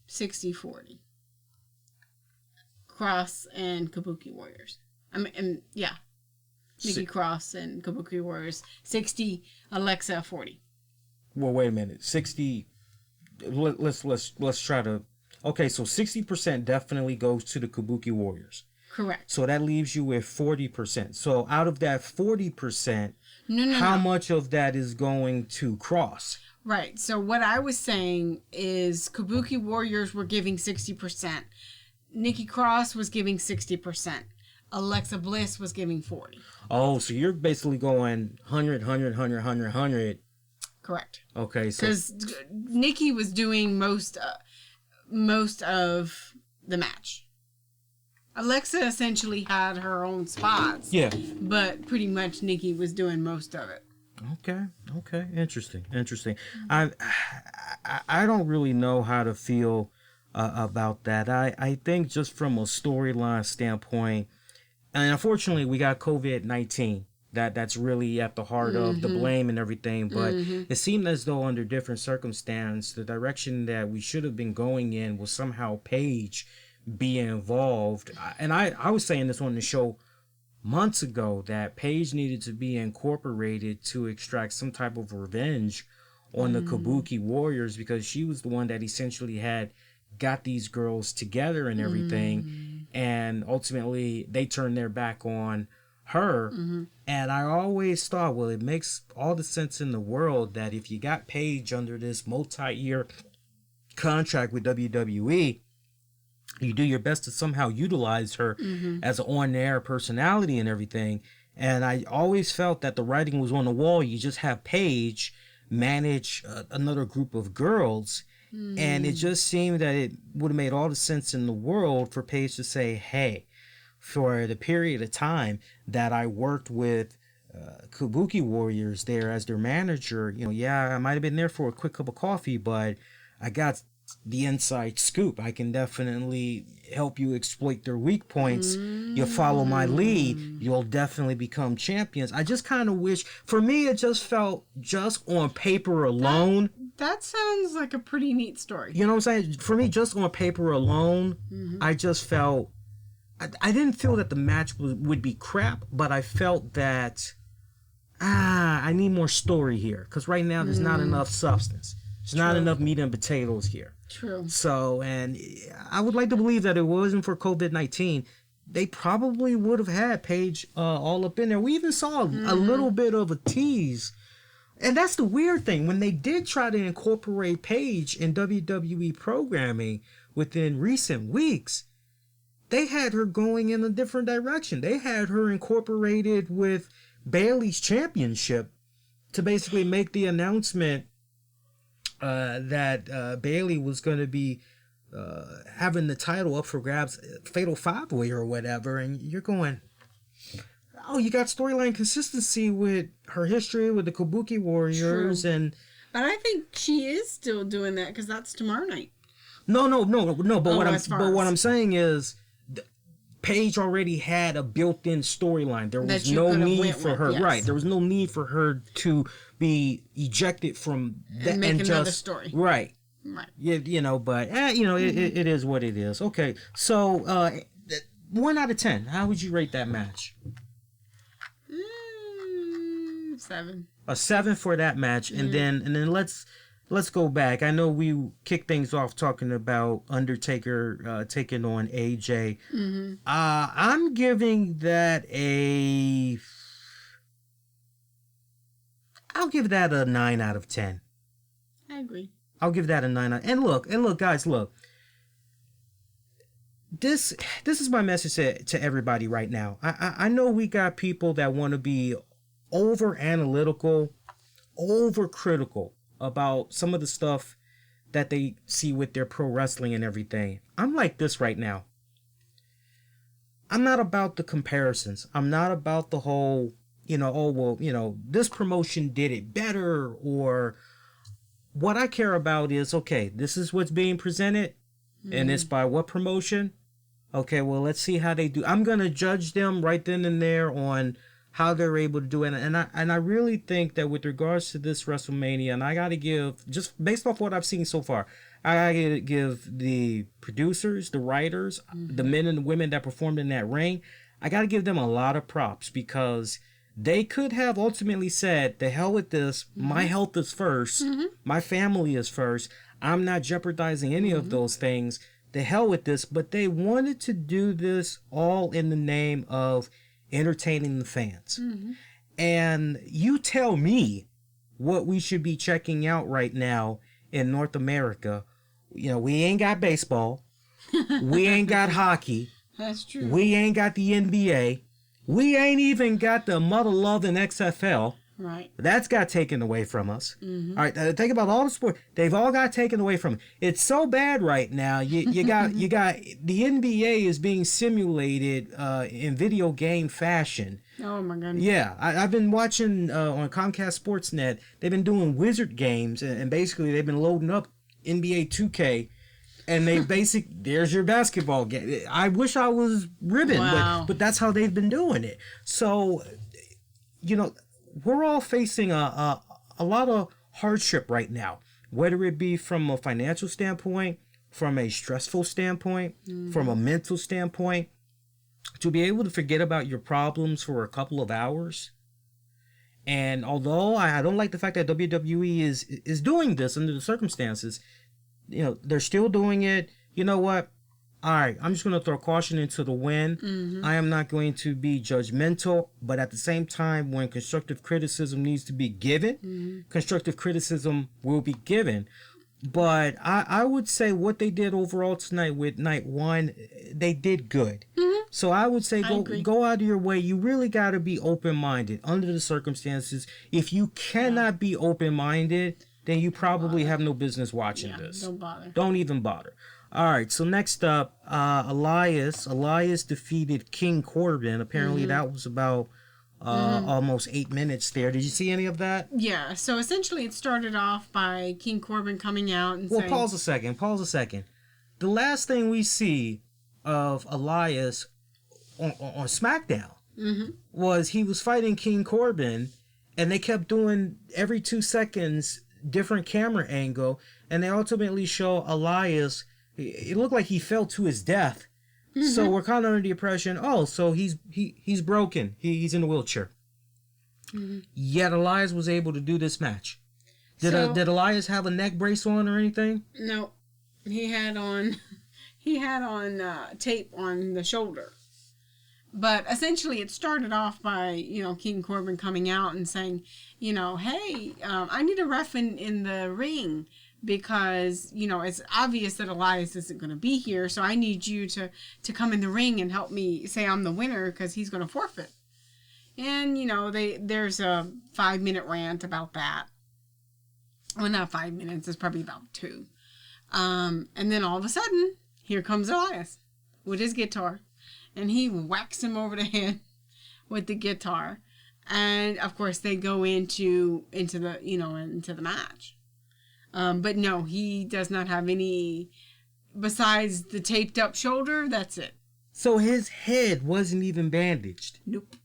60-40. Cross and Kabuki Warriors. Nikki Cross and Kabuki Warriors. 60, Alexa 40. Well, wait a minute. 60. Let's try to. Okay, so 60% definitely goes to the Kabuki Warriors. Correct. So that leaves you with 40%. So out of that 40%, how much of that is going to Cross? Right. So what I was saying is Kabuki Warriors were giving 60%. Nikki Cross was giving 60%. Alexa Bliss was giving 40%. Oh, so you're basically going 100. Correct. Okay, so because Nikki was doing most of the match. Alexa essentially had her own spots. Yeah. But pretty much Nikki was doing most of it. Okay. Interesting. I don't really know how to feel about that. I think just from a storyline standpoint, and unfortunately we got COVID-19 that's really at the heart of the blame and everything, but it seemed as though under different circumstance the direction that we should have been going in was somehow Paige being involved. And I was saying this on the show months ago that Paige needed to be incorporated to extract some type of revenge on the Kabuki Warriors, because she was the one that essentially had got these girls together and everything, and ultimately they turned their back on her. And I always thought, well, it makes all the sense in the world that if you got Paige under this multi-year contract with WWE, you do your best to somehow utilize her as an on-air personality and everything. And I always felt that the writing was on the wall. You just have Paige manage another group of girls. And it just seemed that it would have made all the sense in the world for Paige to say, hey, for the period of time that I worked with Kabuki Warriors there as their manager, I might have been there for a quick cup of coffee, but I got the inside scoop. I can definitely help you exploit their weak points. You follow my lead, you'll definitely become champions. I just kind of wish, for me, it just felt, just on paper alone. That sounds like a pretty neat story. You know what I'm saying? For me, just on paper alone, I just felt, I didn't feel that the match would be crap, but I felt that, I need more story here. Because right now, there's not enough substance. There's not enough meat and potatoes here. True. So, and I would like to believe that it wasn't for COVID-19, they probably would have had Paige all up in there. We even saw a little bit of a tease. And that's the weird thing. When they did try to incorporate Paige in WWE programming within recent weeks, they had her going in a different direction. They had her incorporated with Bayley's championship to basically make the announcement that Bayley was going to be having the title up for grabs, Fatal 5-Way or whatever, and you're going, oh, you got storyline consistency with her history with the Kabuki Warriors. True. But I think she is still doing that because that's tomorrow night. No. But what I'm saying is, Paige already had a built-in storyline. There was no need for her. Yes. Right. There was no need for her to be ejected from that and make another story. Right. But it is what it is. Okay. So 1 out of 10. How would you rate that match? 7. A 7 for that match, and then let's go back. I know we kicked things off talking about Undertaker taking on AJ. I'm giving that I'll give that a 9 out of 10. I agree. I'll give that a 9 out. And look, guys, look. This is my message to everybody right now. I know we got people that want to be over analytical, over critical about some of the stuff that they see with their pro wrestling and everything. I'm like this right now. I'm not about the comparisons. I'm not about the whole, this promotion did it better, or what I care about is, okay, this is what's being presented, and it's by what promotion? Okay, well, let's see how they do. I'm going to judge them right then and there on how they're able to do it. And I really think that with regards to this WrestleMania, and I got to give, just based off what I've seen so far, I got to give the producers, the writers, the men and the women that performed in that ring, I got to give them a lot of props, because they could have ultimately said, the hell with this, my health is first, my family is first, I'm not jeopardizing any of those things, the hell with this, but they wanted to do this all in the name of entertaining the fans. And you tell me what we should be checking out right now in North America. We ain't got baseball. We ain't got hockey. That's true. We ain't got the NBA. We ain't even got the mother loving XFL. Right. That's got taken away from us. All right. Think about all the sports. They've all got taken away from us. It's so bad right now. You got the NBA is being simulated in video game fashion. Oh my goodness. Yeah, I've been watching on Comcast Sportsnet. They've been doing Wizard games, and basically they've been loading up NBA 2K. And they there's your basketball game. I wish I was ribbon, but that's how they've been doing it. So, we're all facing a lot of hardship right now, whether it be from a financial standpoint, from a stressful standpoint, from a mental standpoint. To be able to forget about your problems for a couple of hours. And although I don't like the fact that WWE is doing this under the circumstances, they're still doing it. You know what? All right, I'm just going to throw caution into the wind. I am not going to be judgmental, but at the same time, when constructive criticism needs to be given, constructive criticism will be given. But I would say what they did overall tonight with night 1, they did good. So I would say go out of your way. You really got to be open-minded under the circumstances. If you cannot be open-minded, then you probably have no business watching this. Don't bother. Don't even bother. All right, so next up, Elias. Elias defeated King Corbin. Apparently that was about almost 8 minutes there. Did you see any of that? Yeah, so essentially it started off by King Corbin coming out and saying... Pause a second. The last thing we see of Elias on SmackDown was he was fighting King Corbin, and they kept doing every 2 seconds different camera angle, and they ultimately show Elias. It looked like he fell to his death. So we're kind of under the impression, so he's broken. He's in a wheelchair. Yet Elias was able to do this match. Did Elias have a neck brace on or anything? No, he had on tape on the shoulder. But essentially, it started off by King Corbin coming out and saying, hey, I need a ref in the ring. Because, it's obvious that Elias isn't going to be here, so I need you to come in the ring and help me say I'm the winner because he's going to forfeit. And, there's a 5-minute rant about that. Well, not 5 minutes, it's probably about 2. And then all of a sudden, here comes Elias with his guitar. And he whacks him over the head with the guitar. And, of course, they go into the match. But no, he does not have any, besides the taped up shoulder, that's it. So his head wasn't even bandaged? Nope.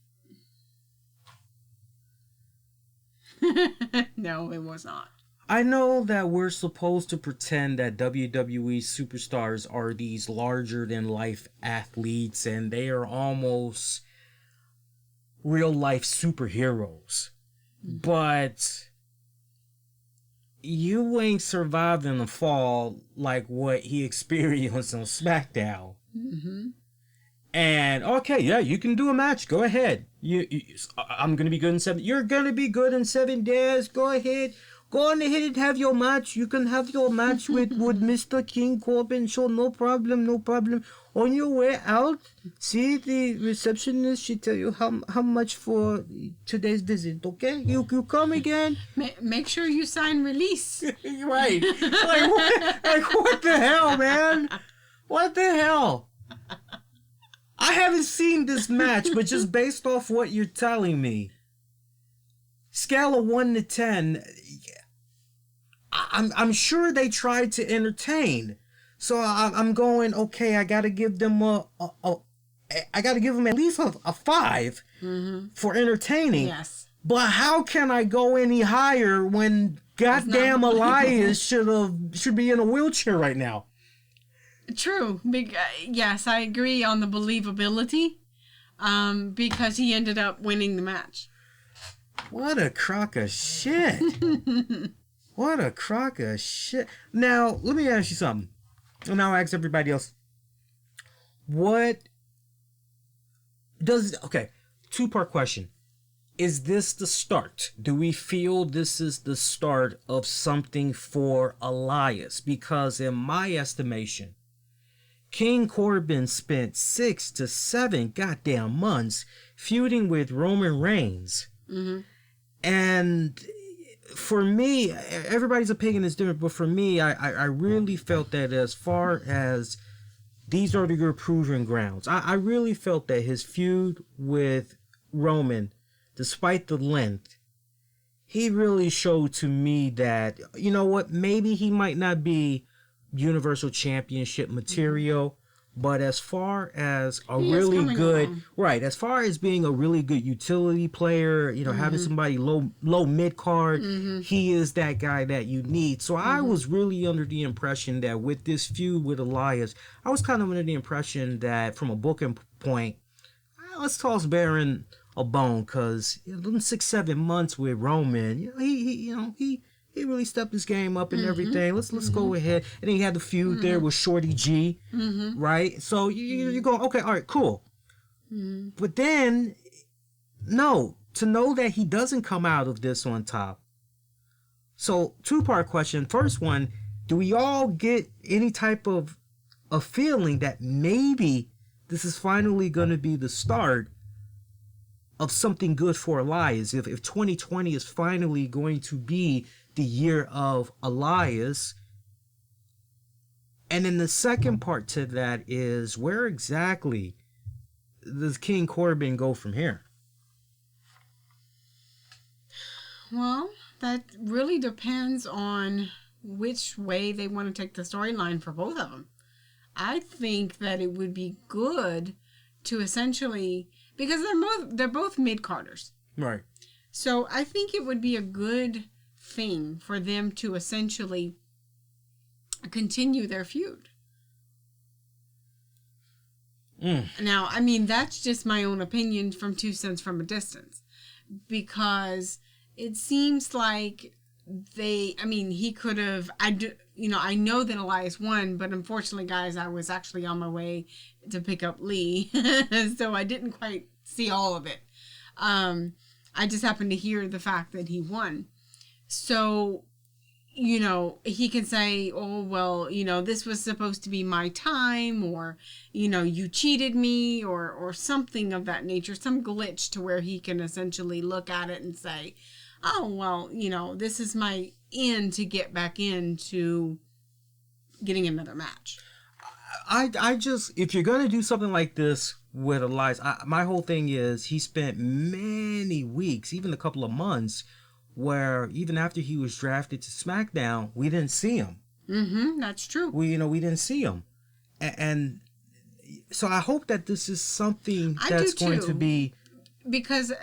No, it was not. I know that we're supposed to pretend that WWE superstars are these larger-than-life athletes, and they are almost real-life superheroes. But... you ain't surviving a fall like what he experienced on SmackDown. And okay, yeah, you can do a match. Go ahead. I'm gonna be good in 7. You're gonna be good in 7 days. Go ahead. Go on ahead and have your match. You can have your match with Mr. King Corbin. Sure, no problem. On your way out, see the receptionist. She tell you how much for today's visit. Okay, you come again. Make sure you sign release. Right. What the hell, man? What the hell? I haven't seen this match, but just based off what you're telling me, scale of 1 to 10. I'm sure they tried to entertain, so I'm going, okay, I gotta give them at least a 5 for entertaining. Yes. But how can I go any higher when goddamn Elias should be in a wheelchair right now? True. Yes, I agree on the believability, because he ended up winning the match. What a crock of shit. What a crock of shit. Now, let me ask you something. And I'll ask everybody else. Two-part question. Is this the start? Do we feel this is the start of something for Elias? Because in my estimation, King Corbin spent 6 to 7 goddamn months feuding with Roman Reigns. And for me, everybody's opinion is different, but for me, I really felt that as far as these are your proven grounds, I really felt that his feud with Roman, despite the length, he really showed to me that, you know what, maybe he might not be Universal Championship material, but as far as a really good, right, as far as being a really good utility player, having somebody low mid card, he is that guy that you need. So I was really under the impression that with this feud with Elias, I was kind of under the impression that from a booking point, let's toss Baron a bone, because them 6-7 months with Roman, he really stepped his game up and everything. Let's go ahead. And then he had the feud there with Shorty G, right? So you go, okay, all right, cool. But then, no, to know that he doesn't come out of this on top. So, two-part question. First one, do we all get any type of a feeling that maybe this is finally going to be the start of something good for Elias? If 2020 is finally going to be the year of Elias. And then the second part to that is, where exactly does King Corbin go from here? Well, that really depends on which way they want to take the storyline for both of them. I think that it would be good to essentially, because they're both mid-carders. Right. So I think it would be a good thing for them to essentially continue their feud. Now, I mean, that's just my own opinion from 2 cents from a distance. Because it seems like he could have, I know that Elias won, but unfortunately, guys, I was actually on my way to pick up Lee. So I didn't quite see all of it. I just happened to hear the fact that he won. So, he can say, oh, well, this was supposed to be my time, or, you cheated me, or something of that nature, some glitch to where he can essentially look at it and say, oh, well, this is my end to get back into getting another match. I just, if you're going to do something like this with Elias, my whole thing is he spent many weeks, even a couple of months, where even after he was drafted to SmackDown, we didn't see him. That's true. We didn't see him. And so I hope that this is something that's going to be... Because,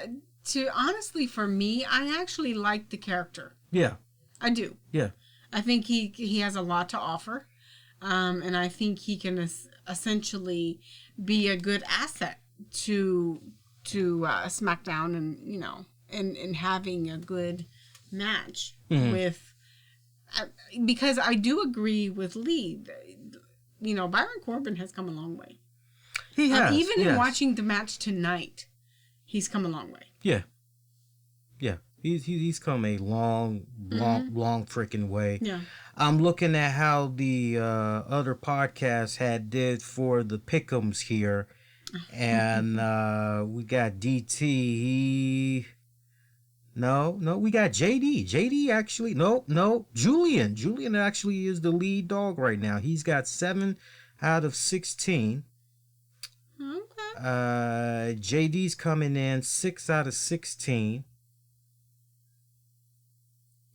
honestly, for me, I actually like the character. Yeah. I do. Yeah. I think he has a lot to offer. And I think he can essentially be a good asset to SmackDown and having a good match with, because I do agree with Lee. Byron Corbin has come a long way. He has. Even in watching the match tonight, he's come a long way. Yeah. Yeah. He's come a long freaking way. Yeah. I'm looking at how the other podcasts did for the pick'ems here. And we got DT. No, we got JD. JD actually, no, Julian. Julian actually is the lead dog right now. He's got 7 out of 16. Okay. JD's coming in 6 out of 16.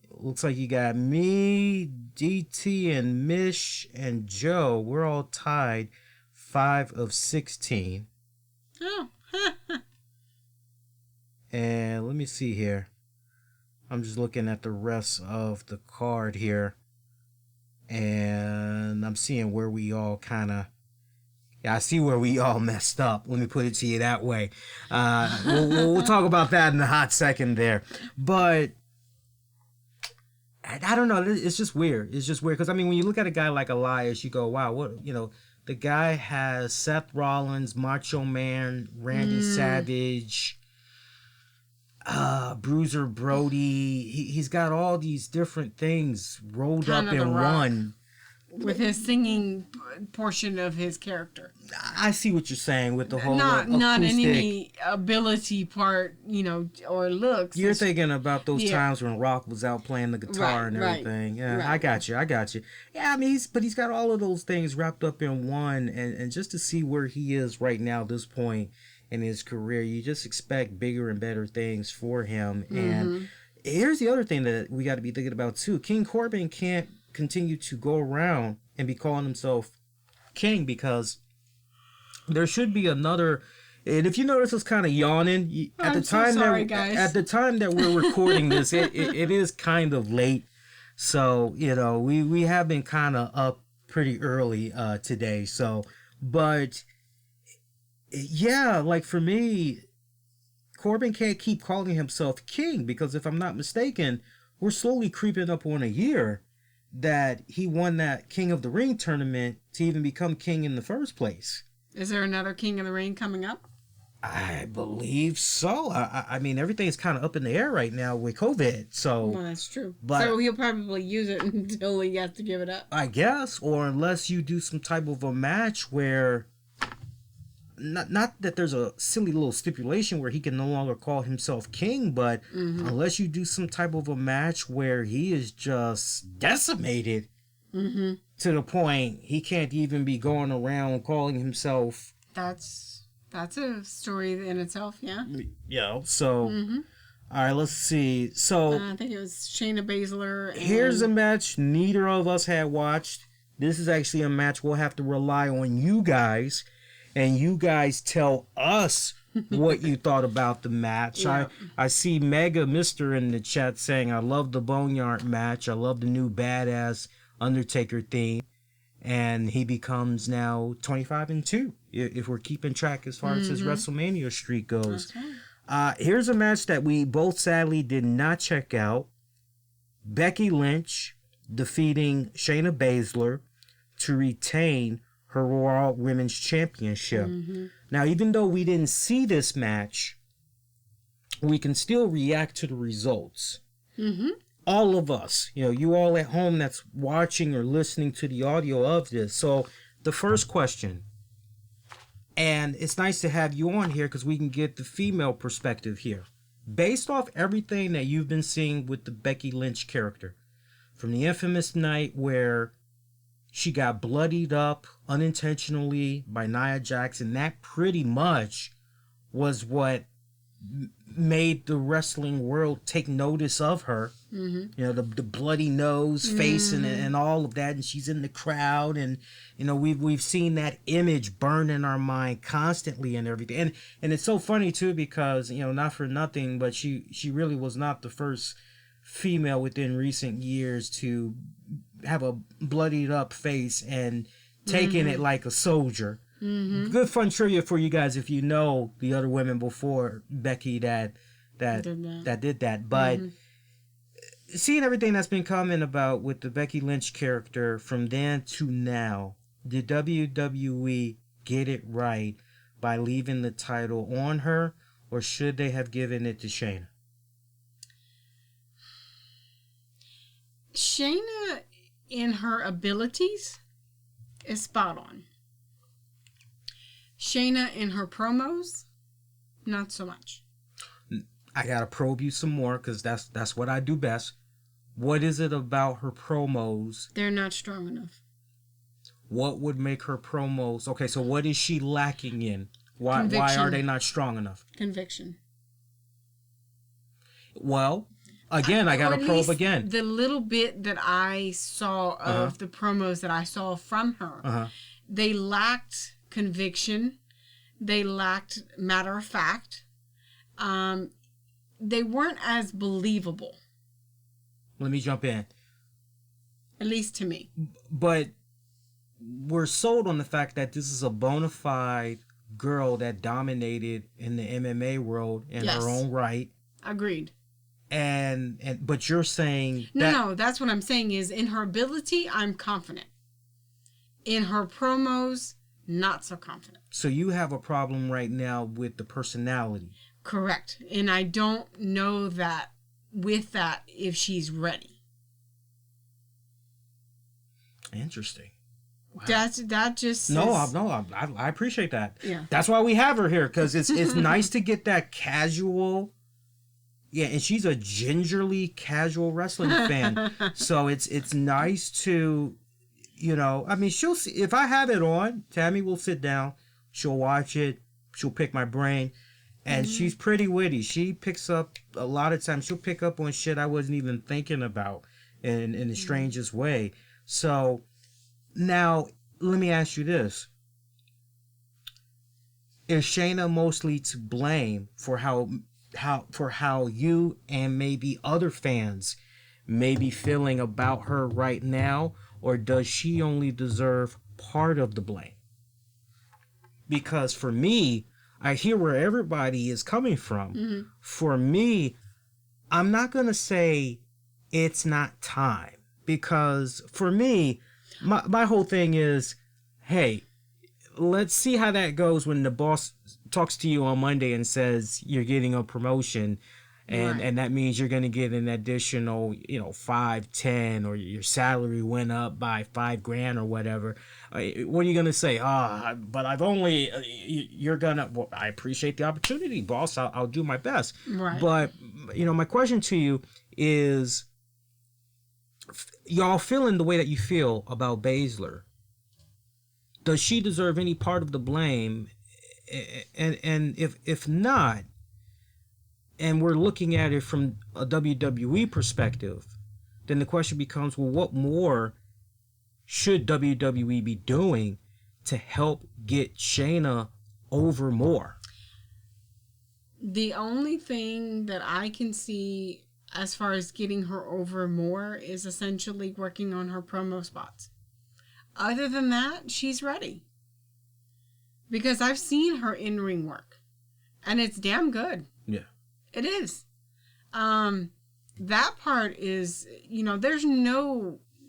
Looks like you got me, DT, and Mish, and Joe. We're all tied 5 of 16. Oh. And let me see here. I'm just looking at the rest of the card here. And I'm seeing where we all kind of... Yeah, I see where we all messed up. Let me put it to you that way. We'll talk about that in a hot second there. But I don't know. It's just weird. It's just weird. Because, when you look at a guy like Elias, you go, wow, what, the guy has Seth Rollins, Macho Man, Randy Savage, Bruiser Brody. He's got all these different things rolled up in one. With his singing portion of his character. I see what you're saying with the whole not in any ability part, or looks. You're thinking about those times when Rock was out playing the guitar and everything. Yeah, right. I got you. Yeah, he's got all of those things wrapped up in one, and just to see where he is right now, this point in his career, you just expect bigger and better things for him. And here's the other thing that we got to be thinking about too. King Corbin can't continue to go around and be calling himself king, because there should be another. And if you notice us kind of yawning at the time that we're recording this, it is kind of late, so we have been kind of up pretty early today. So, but yeah, like for me, Corbin can't keep calling himself king, because if I'm not mistaken, we're slowly creeping up on a year that he won that King of the Ring tournament to even become king in the first place. Is there another King of the Ring coming up? I believe so. I mean, everything's kind of up in the air right now with COVID. So, well, that's true. So he'll probably use it until he has to give it up. I guess, or unless you do some type of a match where... Not that there's a silly little stipulation where he can no longer call himself king, but unless you do some type of a match where he is just decimated to the point he can't even be going around calling himself. That's a story in itself, yeah. So All right, let's see. So I think it was Shayna Baszler. Here's a match neither of us had watched. This is actually a match we'll have to rely on you guys, and you guys tell us what you thought about the match. Yeah. I see Mega Mister in the chat saying, I love the Boneyard match. I love the new badass Undertaker theme. And he becomes now 25-2 if we're keeping track as far as his WrestleMania streak goes. Okay. Here's a match that we both sadly did not check out. Becky Lynch defeating Shayna Baszler to retain her Raw Women's Championship. Now, even though we didn't see this match, we can still react to the results. All of us, you all at home that's watching or listening to the audio of this. So the first question, and it's nice to have you on here because we can get the female perspective here. Based off everything that you've been seeing with the Becky Lynch character, from the infamous night where she got bloodied up unintentionally by Nia Jax, and that pretty much was what made the wrestling world take notice of her. The bloody nose, face, and all of that, and she's in the crowd, and we've seen that image burn in our mind constantly and everything. And it's so funny too because not for nothing, but she really was not the first female within recent years to have a bloodied up face and taking it like a soldier. Good fun trivia for you guys if you know the other women before Becky that did that. But seeing everything that's been coming about with the Becky Lynch character from then to now, did WWE get it right by leaving the title on her, or should they have given it to Shayna? Shayna, in her abilities, is spot on. Shayna, in her promos, not so much. I gotta probe you some more because that's what I do best. What is it about her promos? They're not strong enough. What would make her promos? Okay, so what is she lacking in? Why are they not strong enough? Conviction. Well, again, I gotta probe again. The little bit that I saw of the promos that I saw from her, they lacked conviction. They lacked matter of fact. They weren't as believable. Let me jump in. At least to me. But we're sold on the fact that this is a bona fide girl that dominated in the MMA world in her own right. Agreed. But you're saying that... No, that's what I'm saying is in her ability, I'm confident. In her promos, not so confident. So you have a problem right now with the personality. Correct. And I don't know that with that if she's ready. Interesting. Wow. That just I appreciate that. Yeah. That's why we have her here, because it's nice to get that casual. Yeah, and she's a gingerly casual wrestling fan, so it's nice to, I mean, she'll see if I have it on. Tammy will sit down, she'll watch it, she'll pick my brain. And she's pretty witty. She picks up a lot of times. She'll pick up on shit I wasn't even thinking about in the strangest way. So now let me ask you this: is Shayna mostly to blame for how you and maybe other fans may be feeling about her right now, or does she only deserve part of the blame? Because for me, I hear where everybody is coming from. For me, I'm not going to say it's not time. Because for me, my whole thing is, hey, let's see how that goes when the boss talks to you on Monday and says you're getting a promotion. And that means you're going to get an additional, 5, 10, or your salary went up by $5,000 or whatever. What are you going to say? But I've only, you're going to, well, I appreciate the opportunity, boss. I'll do my best. Right. But, my question to you is, y'all feeling the way that you feel about Baszler, does she deserve any part of the blame? And if not, and we're looking at it from a WWE perspective, then the question becomes, well, what more should WWE be doing to help get Shayna over more? The only thing that I can see as far as getting her over more is essentially working on her promo spots. Other than that, she's ready. Because I've seen her in-ring work. And it's damn good. Yeah. It is. That part is, there's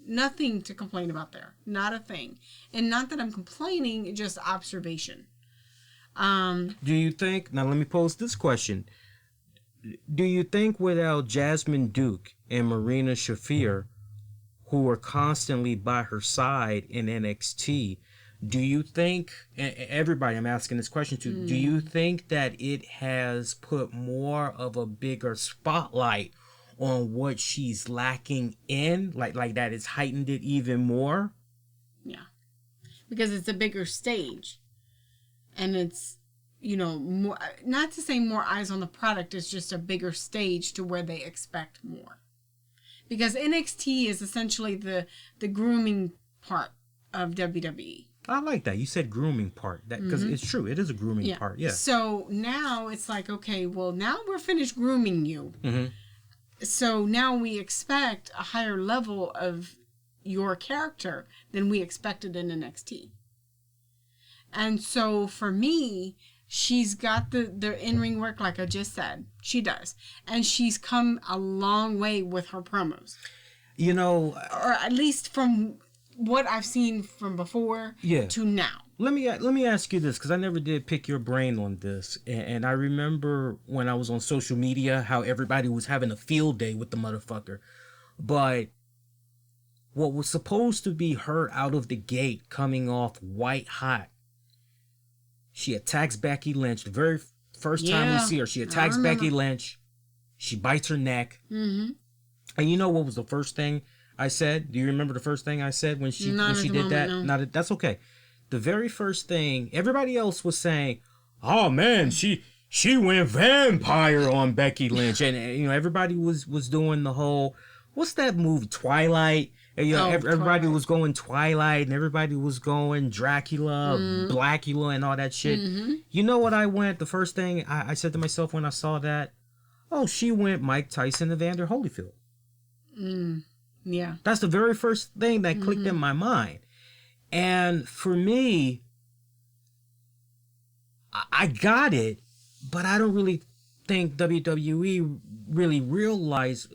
nothing to complain about there. Not a thing. And not that I'm complaining, just observation. Do you think, now let me pose this question. Do you think without Jasmine Duke and Marina Shafir, who were constantly by her side in NXT, do you think, everybody I'm asking this question to, do you think that it has put more of a bigger spotlight on what she's lacking in? Like that it's heightened it even more? Yeah. Because it's a bigger stage. And it's, more, not to say more eyes on the product, it's just a bigger stage to where they expect more. Because NXT is essentially the grooming part of WWE. I like that. You said grooming part. Because it's true. It is a grooming part. Yeah. So now it's like, okay, well, now we're finished grooming you. Mm-hmm. So now we expect a higher level of your character than we expected in NXT. And so for me, she's got the in-ring work, like I just said. She does. And she's come a long way with her promos. Or at least from what I've seen from before to now. Let me ask you this, because I never did pick your brain on this. And I remember when I was on social media, how everybody was having a field day with the motherfucker. But what was supposed to be her out of the gate, coming off white hot, she attacks Becky Lynch. The very first time we see her, she attacks Becky Lynch. She bites her neck. Mm-hmm. And you know what was the first thing I said? Do you remember the first thing I said when she did that? No. That's okay. The very first thing, everybody else was saying, oh man, she went vampire on Becky Lynch. And everybody was doing the whole, what's that movie, Twilight? Everybody was going Twilight, and everybody was going Dracula, Blackula, and all that shit. Mm-hmm. You know what I went? The first thing I said to myself when I saw that, oh, she went Mike Tyson and Evander Holyfield. Yeah. That's the very first thing that clicked in my mind. And for me, I got it, but I don't really think WWE really realized,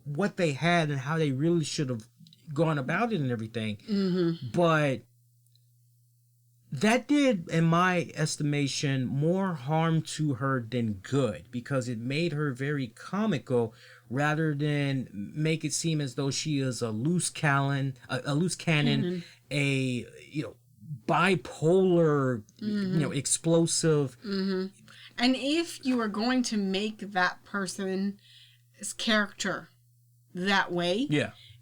what they had and how they really should have gone about it and everything. Mm-hmm. But that did, in my estimation, more harm to her than good, because it made her very comical rather than make it seem as though she is a loose cannon, a bipolar, explosive. Mm-hmm. And if you are going to make that person's character that way,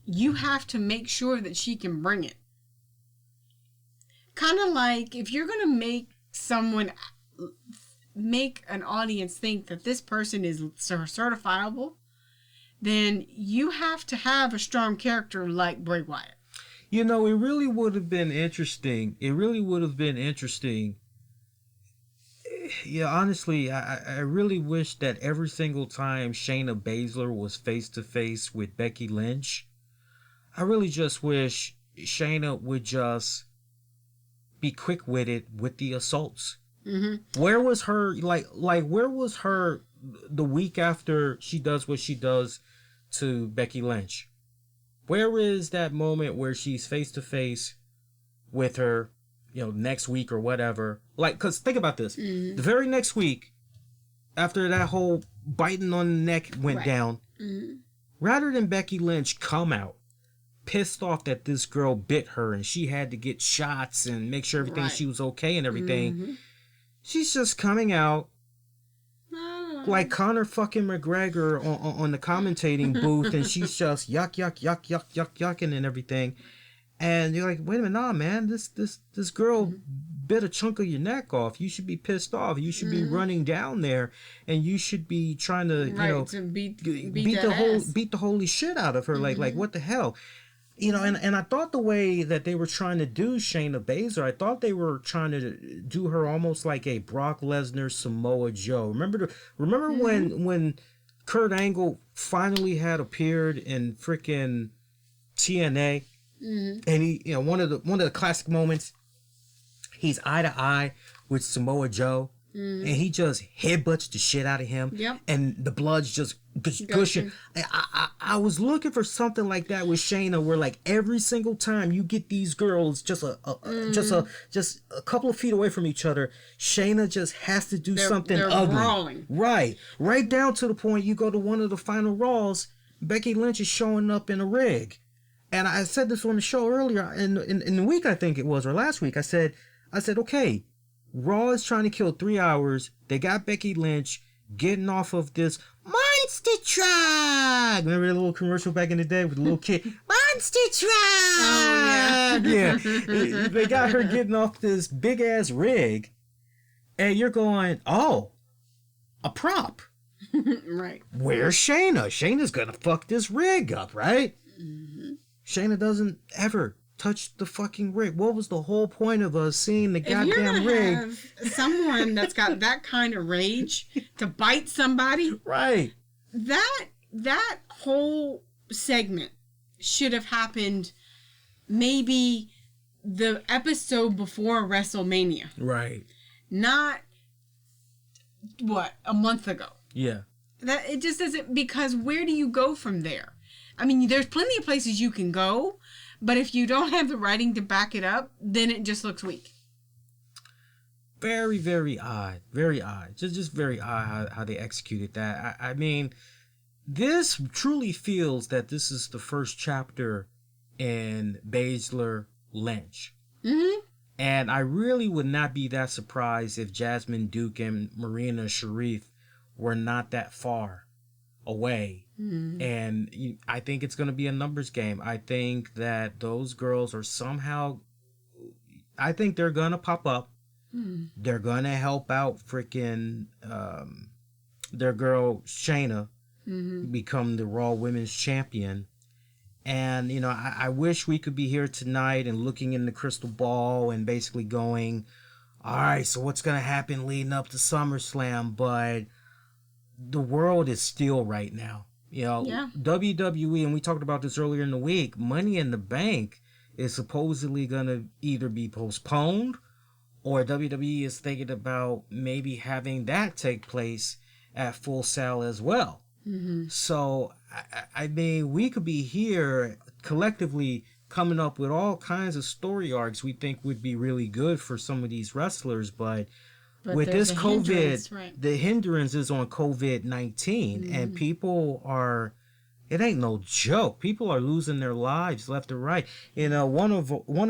you have to make sure that she can bring it. Kind of like if you're going to make an audience think that this person is certifiable, then you have to have a strong character like Bray Wyatt. It really would have been interesting. Yeah, honestly, I really wish that every single time Shayna Baszler was face-to-face with Becky Lynch, I really just wish Shayna would just be quick-witted with the assaults. Mm-hmm. Where was her, where was her the week after she does what she does to Becky Lynch? Where is that moment where she's face-to-face with her, next week or whatever? Because think about this. Mm-hmm. The very next week, after that whole biting on the neck went down, rather than Becky Lynch come out pissed off that this girl bit her and she had to get shots and make sure everything she was okay and everything, she's just coming out like Conor fucking McGregor on the commentating booth, and she's just yucking and everything. And you're like, wait a minute, nah, man, this girl bit a chunk of your neck off, you should be pissed off. You should be running down there, and you should be trying to, to beat the holy shit out of her. Like what the hell? And I thought the way that they were trying to do Shayna Baszler, I thought they were trying to do her almost like a Brock Lesnar Samoa Joe. Remember when Kurt Angle finally had appeared in freaking TNA, and he, one of the classic moments, he's eye to eye with Samoa Joe, and he just headbutts the shit out of him, and the blood's just gushing. I was looking for something like that with Shayna, where like every single time you get these girls just a couple of feet away from each other, Shayna just has to do something ugly. Brawling. Right down to the point you go to one of the final Raws, Becky Lynch is showing up in a rig. And I said this on the show earlier in the week, I think it was, or last week. I said, okay, Raw is trying to kill 3 hours. They got Becky Lynch getting off of this monster truck. Remember that little commercial back in the day with the little kid? Monster truck! Oh, yeah. They got her getting off this big-ass rig. And you're going, oh, a prop. Right. Where's Shayna? Shayna's going to fuck this rig up, right? Mm-hmm. Shayna doesn't ever touch the fucking rig. What was the whole point of us seeing the goddamn rig? Have someone that's got that kind of rage to bite somebody, right? That whole segment should have happened maybe the episode before WrestleMania, right? Not a month ago. Yeah. That it just doesn't, because where do you go from there? I mean, there's plenty of places you can go, but if you don't have the writing to back it up, then it just looks weak. Very, very odd. Very odd. Just very odd how they executed that. I mean, this truly feels that this is the first chapter in Baszler Lynch. Mm-hmm. And I really would not be that surprised if Jasmine Duke and Marina Sharif were not that far away. Mm-hmm. And I think it's going to be a numbers game. I think that those girls are somehow, I think they're going to pop up. Mm-hmm. They're going to help out freaking their girl Shayna become the Raw Women's Champion. And, I wish we could be here tonight and looking in the crystal ball and basically going, all right, so what's going to happen leading up to SummerSlam? But the world is still right now. WWE, and we talked about this earlier in the week, Money in the Bank is supposedly going to either be postponed, or WWE is thinking about maybe having that take place at Full Sail as well. Mm-hmm. So, I mean, we could be here collectively coming up with all kinds of story arcs we think would be really good for some of these wrestlers, but with this COVID, the hindrance is on COVID-19, and people are, it ain't no joke. People are losing their lives left and right. One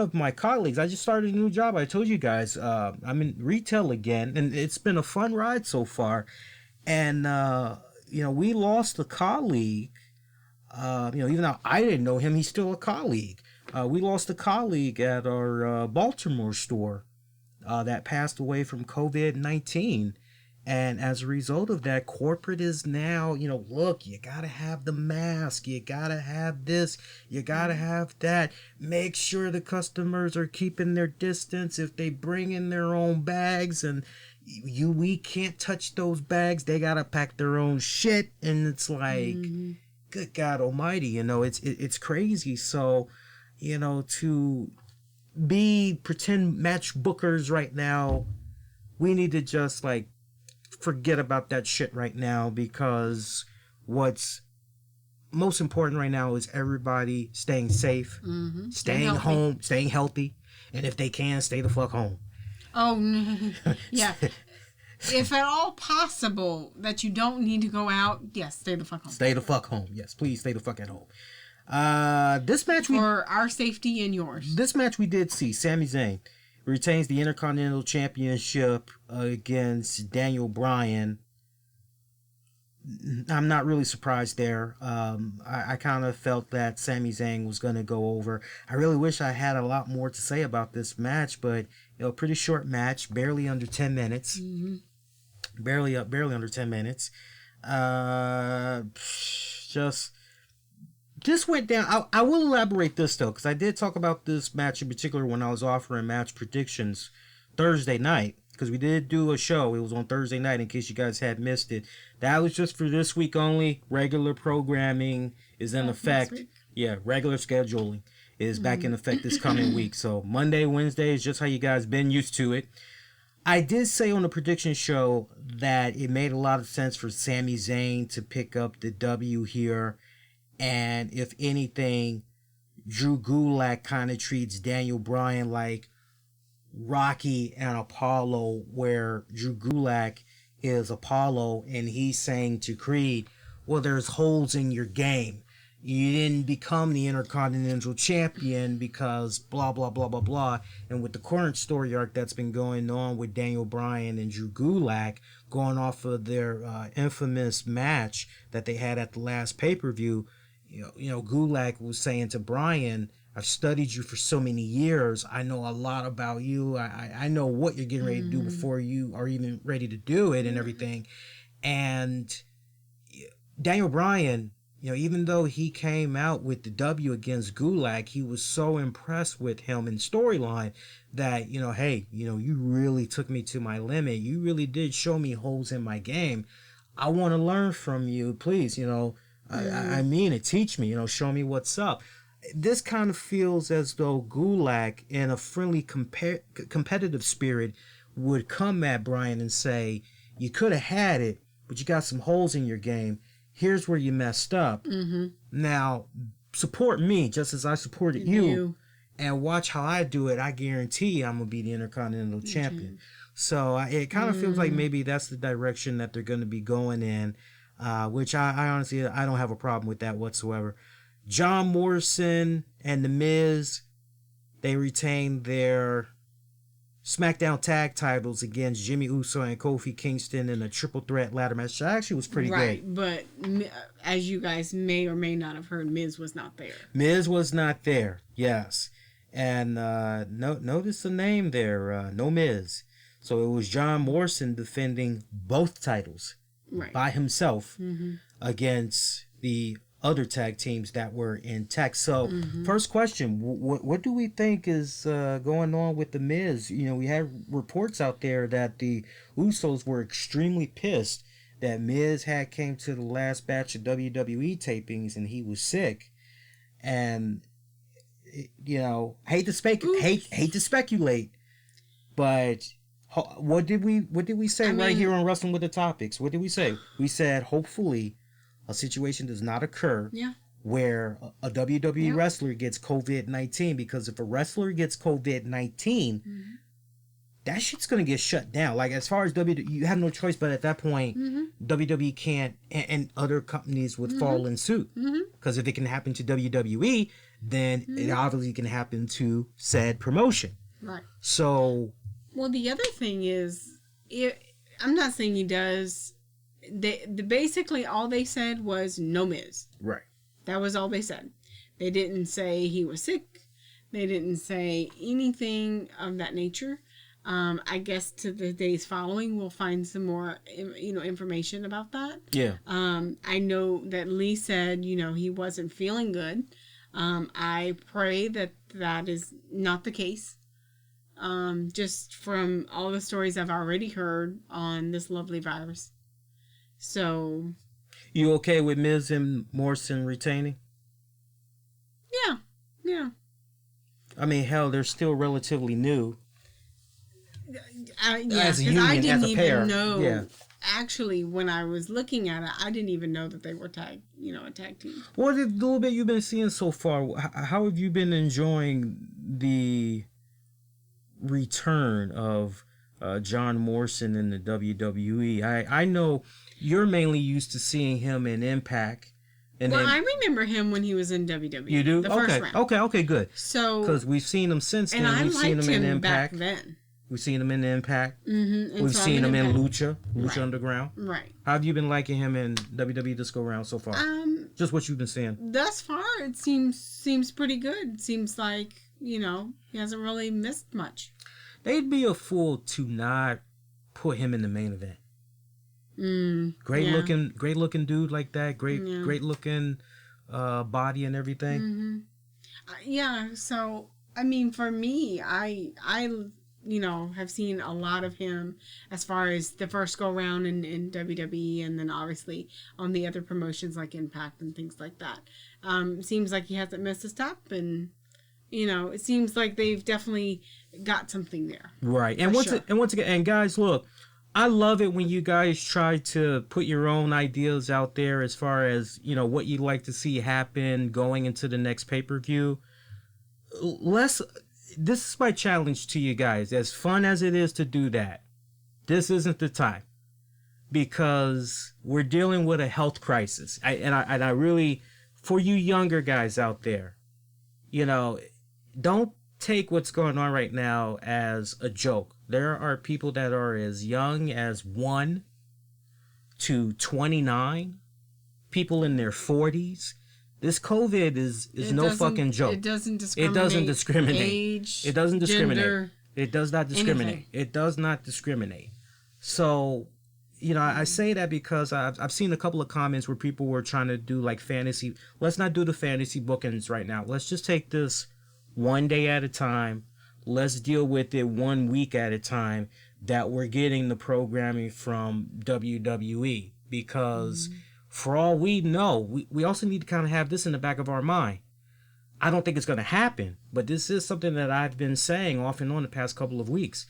of my colleagues, I just started a new job. I told you guys, I'm in retail again, and it's been a fun ride so far. And, we lost a colleague. Even though I didn't know him, he's still a colleague. We lost a colleague at our Baltimore store. That passed away from COVID-19. And as a result of that, corporate is now, look, you got to have the mask. You got to have this. You got to have that. Make sure the customers are keeping their distance. If they bring in their own bags and we can't touch those bags, they got to pack their own shit. And it's like, good God almighty, it's crazy. So, to be pretend match bookers right now, we need to just forget about that shit right now, because what's most important right now is everybody staying safe, staying home, staying healthy, and if they can, stay the fuck home. Oh, yeah. If at all possible that you don't need to go out, yes, stay the fuck home. Stay the fuck home. Yes, please stay the fuck at home. This match for our safety and yours. This match we did see. Sami Zayn retains the Intercontinental Championship against Daniel Bryan. I'm not really surprised there. I kind of felt that Sami Zayn was going to go over. I really wish I had a lot more to say about this match, but pretty short match, barely under 10 minutes. Mm-hmm. Barely under 10 minutes. Just went down. I will elaborate this though, because I did talk about this match in particular when I was offering match predictions Thursday night. Because we did do a show. It was on Thursday night, in case you guys had missed it. That was just for this week only. Regular programming is in effect. Yeah, regular scheduling is back in effect this coming week. So Monday, Wednesday is just how you guys been used to it. I did say on the prediction show that it made a lot of sense for Sami Zayn to pick up the W here. And if anything, Drew Gulak kind of treats Daniel Bryan like Rocky and Apollo, where Drew Gulak is Apollo and he's saying to Creed, well, there's holes in your game. You didn't become the Intercontinental Champion because blah, blah, blah, blah, blah. And with the current story arc that's been going on with Daniel Bryan and Drew Gulak, going off of their infamous match that they had at the last pay-per-view, Gulak was saying to Bryan, I've studied you for so many years. I know a lot about you. I know what you're getting ready to do before you are even ready to do it and everything. And Daniel Bryan, even though he came out with the W against Gulak, he was so impressed with him in storyline that, hey, you really took me to my limit. You really did show me holes in my game. I want to learn from you. Please, I mean it. Teach me, show me what's up. This kind of feels as though Gulak, in a friendly competitive spirit, would come at Bryan and say, you could have had it, but you got some holes in your game. Here's where you messed up. Mm-hmm. Now, support me just as I supported you, and watch how I do it. I guarantee I'm going to be the Intercontinental Champion. So it kind of feels like maybe that's the direction that they're going to be going in, which I honestly, I don't have a problem with that whatsoever. John Morrison and The Miz, they retained their SmackDown tag titles against Jimmy Uso and Kofi Kingston in a triple threat ladder match. That actually was pretty great. But as you guys may or may not have heard, Miz was not there. Miz was not there, yes. And notice the name there, No Miz. So it was John Morrison defending both titles by himself against the other tag teams that were intact. So first question, what do we think is going on with The Miz? We had reports out there that the Usos were extremely pissed that Miz had came to the last batch of WWE tapings and he was sick. And hate to speculate, but what did we say right here on Wrestling with the Topics? What did we say? We said hopefully a situation does not occur where a WWE wrestler gets COVID-19, because if a wrestler gets COVID-19, that shit's going to get shut down. Like, as far as WWE, you have no choice, but at that point, WWE can't, and other companies would fall in suit. Because if it can happen to WWE, then it obviously can happen to said promotion. Right. So. Well, the other thing is, I'm not saying he does. They basically all they said was no Miz. Right. That was all they said. They didn't say he was sick. They didn't say anything of that nature. I guess to the days following, we'll find some more, information about that. Yeah. I know that Lee said, he wasn't feeling good. I pray that is not the case. Just from all the stories I've already heard on this lovely virus. So, you okay with Miz and Morrison retaining? Yeah. I mean, hell, they're still relatively new. As a union, I didn't even know. Yeah. Actually, when I was looking at it, I didn't even know that they were a tag team. What a little bit you've been seeing so far? How have you been enjoying the return of John Morrison in the WWE? I know you're mainly used to seeing him in Impact. And I remember him when he was in WWE. You do? The first round. Okay, good. So, because we've seen him since then. We've seen him in Impact back then. We've seen him in Impact. Mm-hmm. We've seen him in Lucha right. Underground. Right. How have you been liking him in WWE this go round so far? Just what you've been seeing. Thus far, it seems pretty good. It seems like, he hasn't really missed much. They'd be a fool to not put him in the main event. Great looking dude like that. Great looking body and everything. Mm-hmm. Yeah. So I mean, for me, I have seen a lot of him as far as the first go round in WWE, and then obviously on the other promotions like Impact and things like that. Seems like he hasn't missed a step, and it seems like they've definitely got something there. Right. And once again, and guys, look, I love it when you guys try to put your own ideas out there as far as, what you'd like to see happen going into the next pay-per-view. This is my challenge to you guys. As fun as it is to do that, this isn't the time, because we're dealing with a health crisis. I really, for you younger guys out there, don't take what's going on right now as a joke. There are people that are as young as 1 to 29, people in their 40s. This COVID is no fucking joke. It doesn't discriminate. Age, it doesn't discriminate. Gender, it does not discriminate. Anything. It does not discriminate. So, I say that because I've seen a couple of comments where people were trying to do like fantasy. Let's not do the fantasy bookings right now. Let's just take this one day at a time. Let's deal with it 1 week at a time, that we're getting the programming from WWE, because for all we know, we also need to kind of have this in the back of our mind. I don't think it's going to happen, but this is something that I've been saying off and on the past couple of weeks.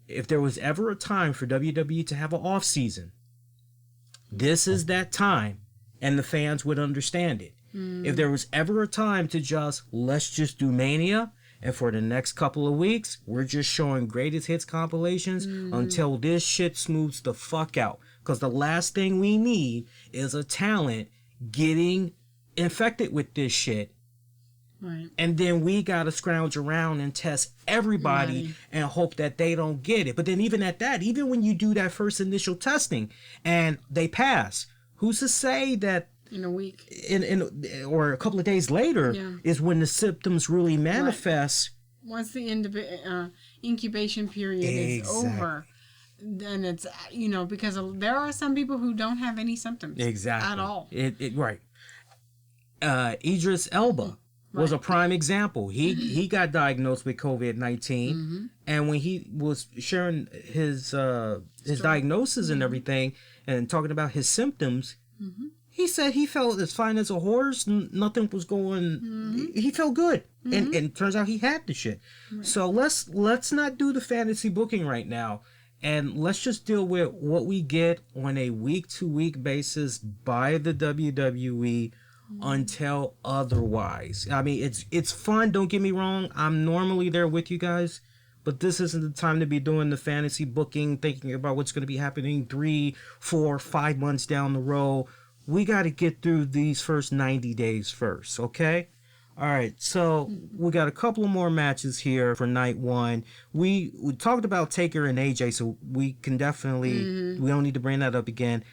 If there was ever a time for WWE to have an off season, this is that time, and the fans would understand it. If there was ever a time to let's just do Mania, and for the next couple of weeks, we're just showing greatest hits compilations until this shit smooths the fuck out. Because the last thing we need is a talent getting infected with this shit. Right. And then we got to scrounge around and test everybody and hope that they don't get it. But then even at that, even when you do that first initial testing and they pass, who's to say that in a week, or a couple of days later is when the symptoms really manifest. Right. Once the incubation period is over, then it's because there are some people who don't have any symptoms at all. Right. Idris Elba was a prime example. He got diagnosed with COVID-19, and when he was sharing his diagnosis and everything, and talking about his symptoms. He said he felt as fine as a horse. Nothing was going. He felt good, and it turns out he had the shit. Right. So let's not do the fantasy booking right now, and let's just deal with what we get on a week-to-week basis by the WWE until otherwise. I mean, it's fun. Don't get me wrong. I'm normally there with you guys, but this isn't the time to be doing the fantasy booking, thinking about what's going to be happening 3, 4, 5 months down the road. We got to get through these first 90 days first, okay? All right, so we got a couple of more matches here for night one. We talked about Taker and AJ, so we can definitely, we don't need to bring that up again.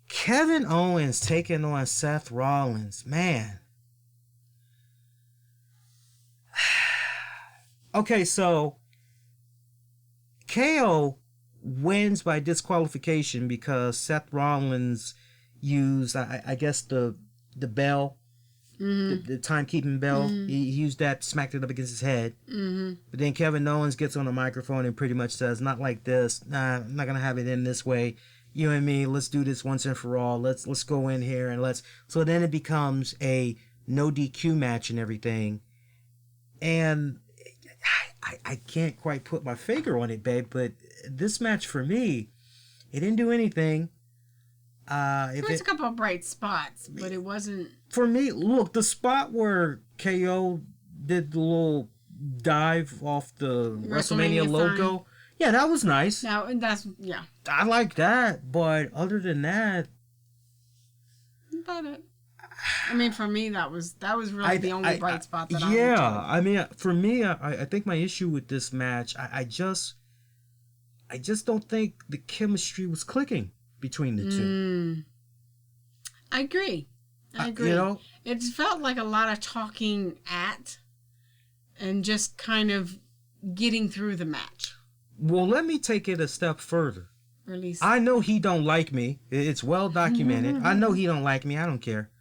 Kevin Owens taking on Seth Rollins, man. Okay, so KO wins by disqualification because Seth Rollins used, I guess, the bell, the timekeeping bell. He used that, smacked it up against his head. But then Kevin Owens gets on the microphone and pretty much says, not like this. Nah, I'm not going to have it in this way. You and me, let's do this once and for all. Let's go in here and let's... So then it becomes a no DQ match and everything. And I can't quite put my finger on it, babe, but this match for me, it didn't do anything. There's a couple of bright spots, but it wasn't... For me, look, the spot where KO did the little dive off the WrestleMania logo, sign. Yeah, that was nice. Now, that's, yeah. I like that, but other than that... About it. I mean, for me, that was really the only bright spot that I Yeah, I mean, for me, I think my issue with this match, I just... I just don't think the chemistry was clicking between the two. I agree. You know? It felt like a lot of talking at and just kind of getting through the match. Well, let me take it a step further. Or at least... I know he don't like me. It's well documented. I know he don't like me. I don't care.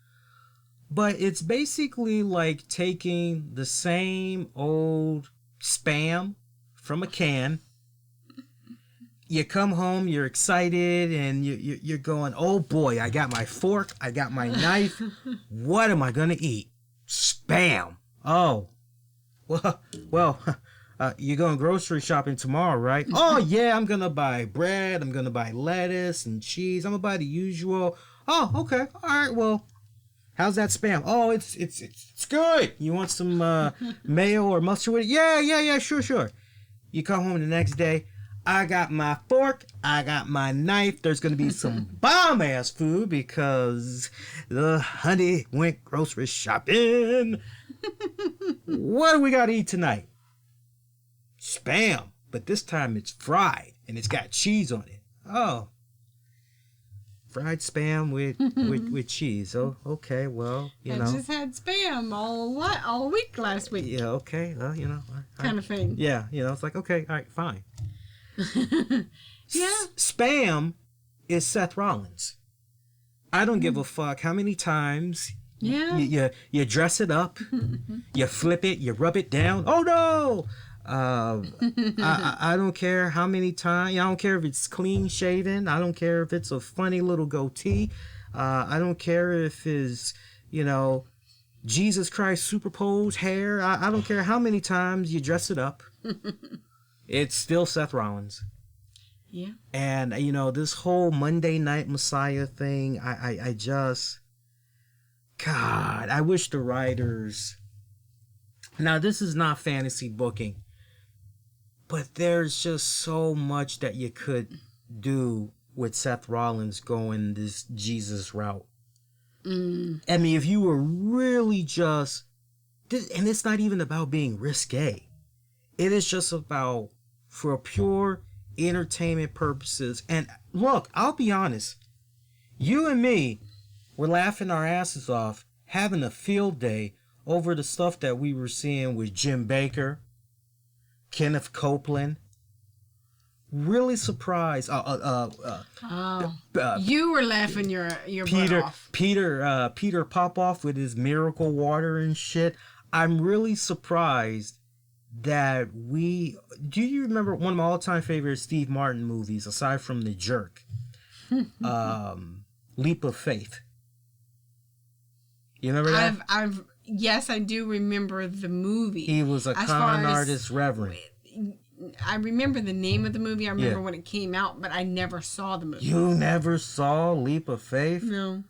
But it's basically like taking the same old Spam from a can. You come home, you're excited, and you're going, oh boy, I got my fork, I got my knife. What am I going to eat? Spam. Oh. Well, you're going grocery shopping tomorrow, right? Oh, yeah, I'm going to buy bread, I'm going to buy lettuce and cheese. I'm going to buy the usual. Oh, okay. All right, well, how's that Spam? Oh, it's good. You want some mayo or mustard with it? Yeah, sure. You come home the next day. I got my fork. I got my knife. There's going to be some bomb-ass food because the honey went grocery shopping. What do we got to eat tonight? Spam. But this time it's fried and it's got cheese on it. Oh. Fried Spam with cheese. Oh, okay. Well, you know. I just had Spam all week last week. Yeah, okay. Well, you know. Kind of thing. Yeah, it's like, okay, all right, fine. Yeah. Spam is Seth Rollins. I don't give a fuck how many times you dress it up, you flip it, you rub it down. Oh no! I don't care how many times. I don't care if it's clean shaven. I don't care if it's a funny little goatee. I don't care if it's, Jesus Christ superposed hair. I don't care how many times you dress it up. It's still Seth Rollins. Yeah. And, this whole Monday Night Messiah thing, I just... God, I wish the writers... Now, this is not fantasy booking, but there's just so much that you could do with Seth Rollins going this Jesus route. I mean, if you were really just... And it's not even about being risque. It is just about, for pure entertainment purposes. And look, I'll be honest. You and me were laughing our asses off, having a field day over the stuff that we were seeing with Jim Baker, Kenneth Copeland. Really surprised. You were laughing your Peter butt off. Peter Popoff with his miracle water and shit. I'm really surprised that do you remember one of my all-time favorite Steve Martin movies aside from The Jerk? Leap of Faith. You remember that? Yes, I do remember the movie. He was a con artist reverend. I remember the name of the movie. I remember when it came out, but I never saw the movie. You never saw Leap of Faith? No.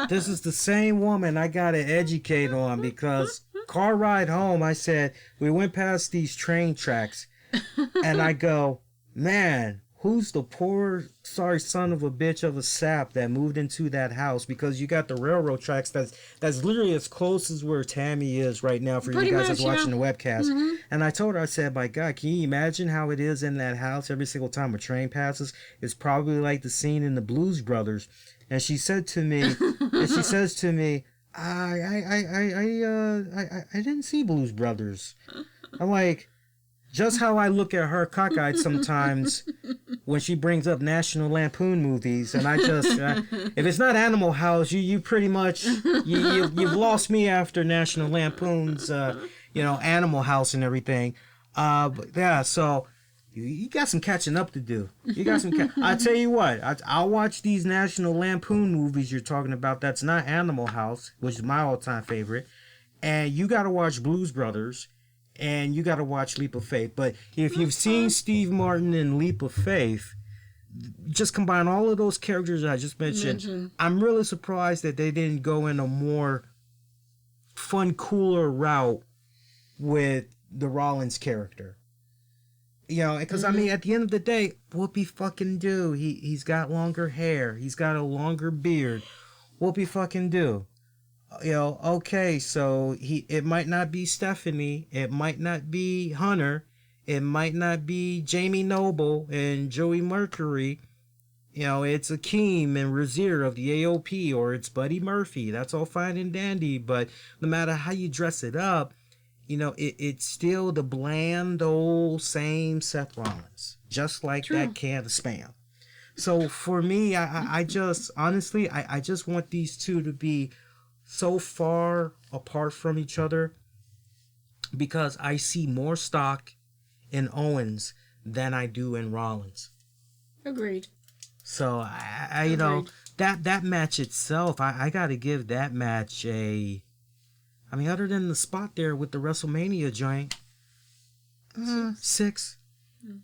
This is the same woman I got to educate on, because car ride home, I said, we went past these train tracks, and I go, man, who's the poor, sorry son of a bitch of a sap that moved into that house? Because you got the railroad tracks that's literally as close as where Tammy is right now for you guys that's watching the webcast. Mm-hmm. And I told her, I said, my God, can you imagine how it is in that house every single time a train passes? It's probably like the scene in the Blues Brothers. And she said to me, I didn't see Blues Brothers. I'm like, just how I look at her cockeyed sometimes when she brings up National Lampoon movies, and I just, if it's not Animal House, you pretty much, you've lost me after National Lampoon's, Animal House and everything. But yeah, so you got some catching up to do. I tell you what, I'll watch these National Lampoon movies you're talking about. That's not Animal House, which is my all-time favorite. And you got to watch Blues Brothers. And you got to watch Leap of Faith. But if you've seen Steve Martin in Leap of Faith, just combine all of those characters I just mentioned. I'm really surprised that they didn't go in a more fun, cooler route with the Rollins character. Because, I mean, at the end of the day, whoopie fucking do. He's got longer hair. He's got a longer beard. Whoopie fucking do. Okay, so it might not be Stephanie, it might not be Hunter, It might not be Jamie Noble and Joey Mercury. You know, it's Akeem and Razir of the AOP, or it's Buddy Murphy. That's all fine and dandy, but no matter how you dress it up, you know, it's still the bland old same Seth Rollins, just like True. that can of Spam. So for me, I just, honestly, I just want these two to be so far apart from each other, because I see more stock in Owens than I do in Rollins. Agreed. So I you know, that match itself, I got to give that match a, I mean, other than the spot there with the WrestleMania joint, 6.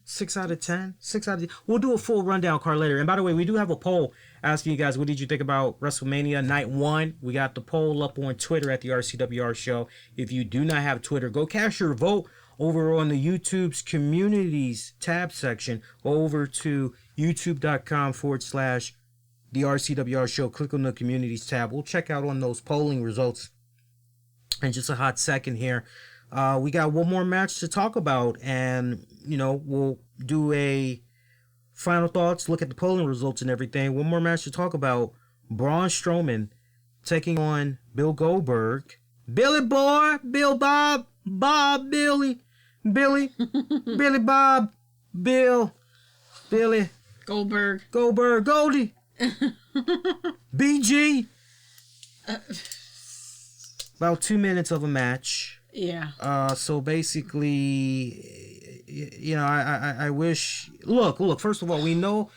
6 out of 10. 6 out of 10. We'll do a full rundown card later. And by the way, we do have a poll asking you guys, what did you think about WrestleMania Night 1? We got the poll up on Twitter at the RCWR show. If you do not have Twitter, go cast your vote over on the YouTube's communities tab section. Go over to youtube.com/the RCWR show. Click on the communities tab. We'll check out on those polling results in just a hot second here. We got one more match to talk about, and you know, we'll do a final thoughts, look at the polling results and everything. One more match to talk about: Braun Strowman taking on Bill Goldberg. Billy Boy, Bill Bob, Bob, Billy, Billy, Billy Bob, Bill, Billy, Goldberg, Goldie, BG. About 2 minutes of a match. Yeah. So basically, you know, I wish. Look. First of all, we know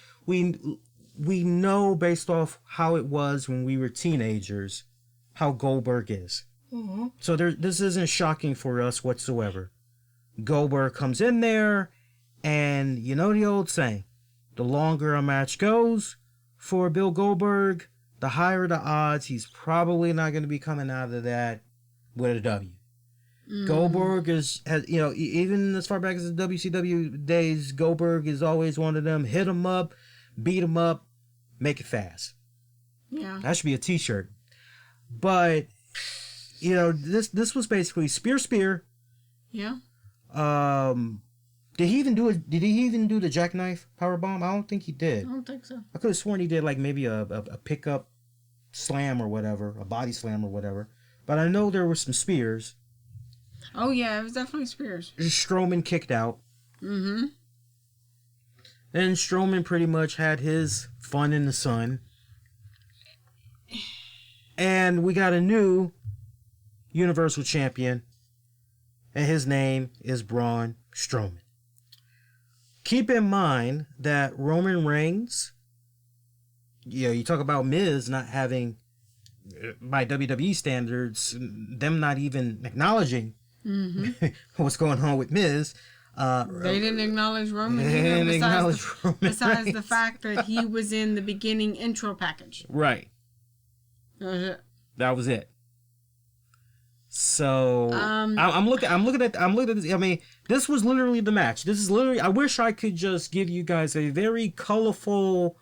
based off how it was when we were teenagers, how Goldberg is. Mm-hmm. So this isn't shocking for us whatsoever. Goldberg comes in there, and you know the old saying: the longer a match goes for Bill Goldberg, the higher the odds he's probably not going to be coming out of that with a W. Goldberg has, you know, even as far back as the WCW days, Goldberg is always one of them. Hit him up, beat him up, make it fast. Yeah. That should be a t-shirt. But, you know, this was basically spear. Yeah. Did he even do the jackknife powerbomb? I don't think he did. I don't think so. I could have sworn he did like maybe a pickup slam or whatever, a body slam or whatever. But I know there were some spears. Oh, yeah, it was definitely spears. Strowman kicked out. Mm-hmm. Then Strowman pretty much had his fun in the sun. And we got a new Universal Champion. And his name is Braun Strowman. Keep in mind that Roman Reigns, you know, you talk about Miz not having, by WWE standards, them not even acknowledging what's going on with Miz. They didn't acknowledge Roman either, besides the fact that he was in the beginning intro package. Right. That was it. So I'm looking at this. I mean, this was literally the match. This is literally. I wish I could just give you guys a very colorful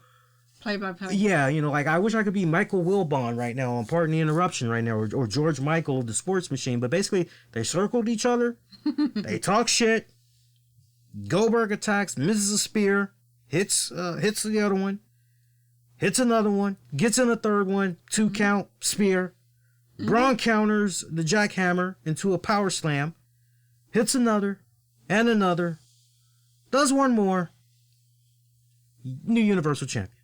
play-by-play. Yeah, you know, like I wish I could be Michael Wilbon right now on Pardon the Interruption right now, or George Michael of the Sports Machine. But basically, they circled each other. They talk shit. Goldberg attacks, misses a spear, hits the other one, hits another one, gets in a third one, 2 count spear. Braun counters the jackhammer into a power slam, hits another and another, does one more. New Universal Champion.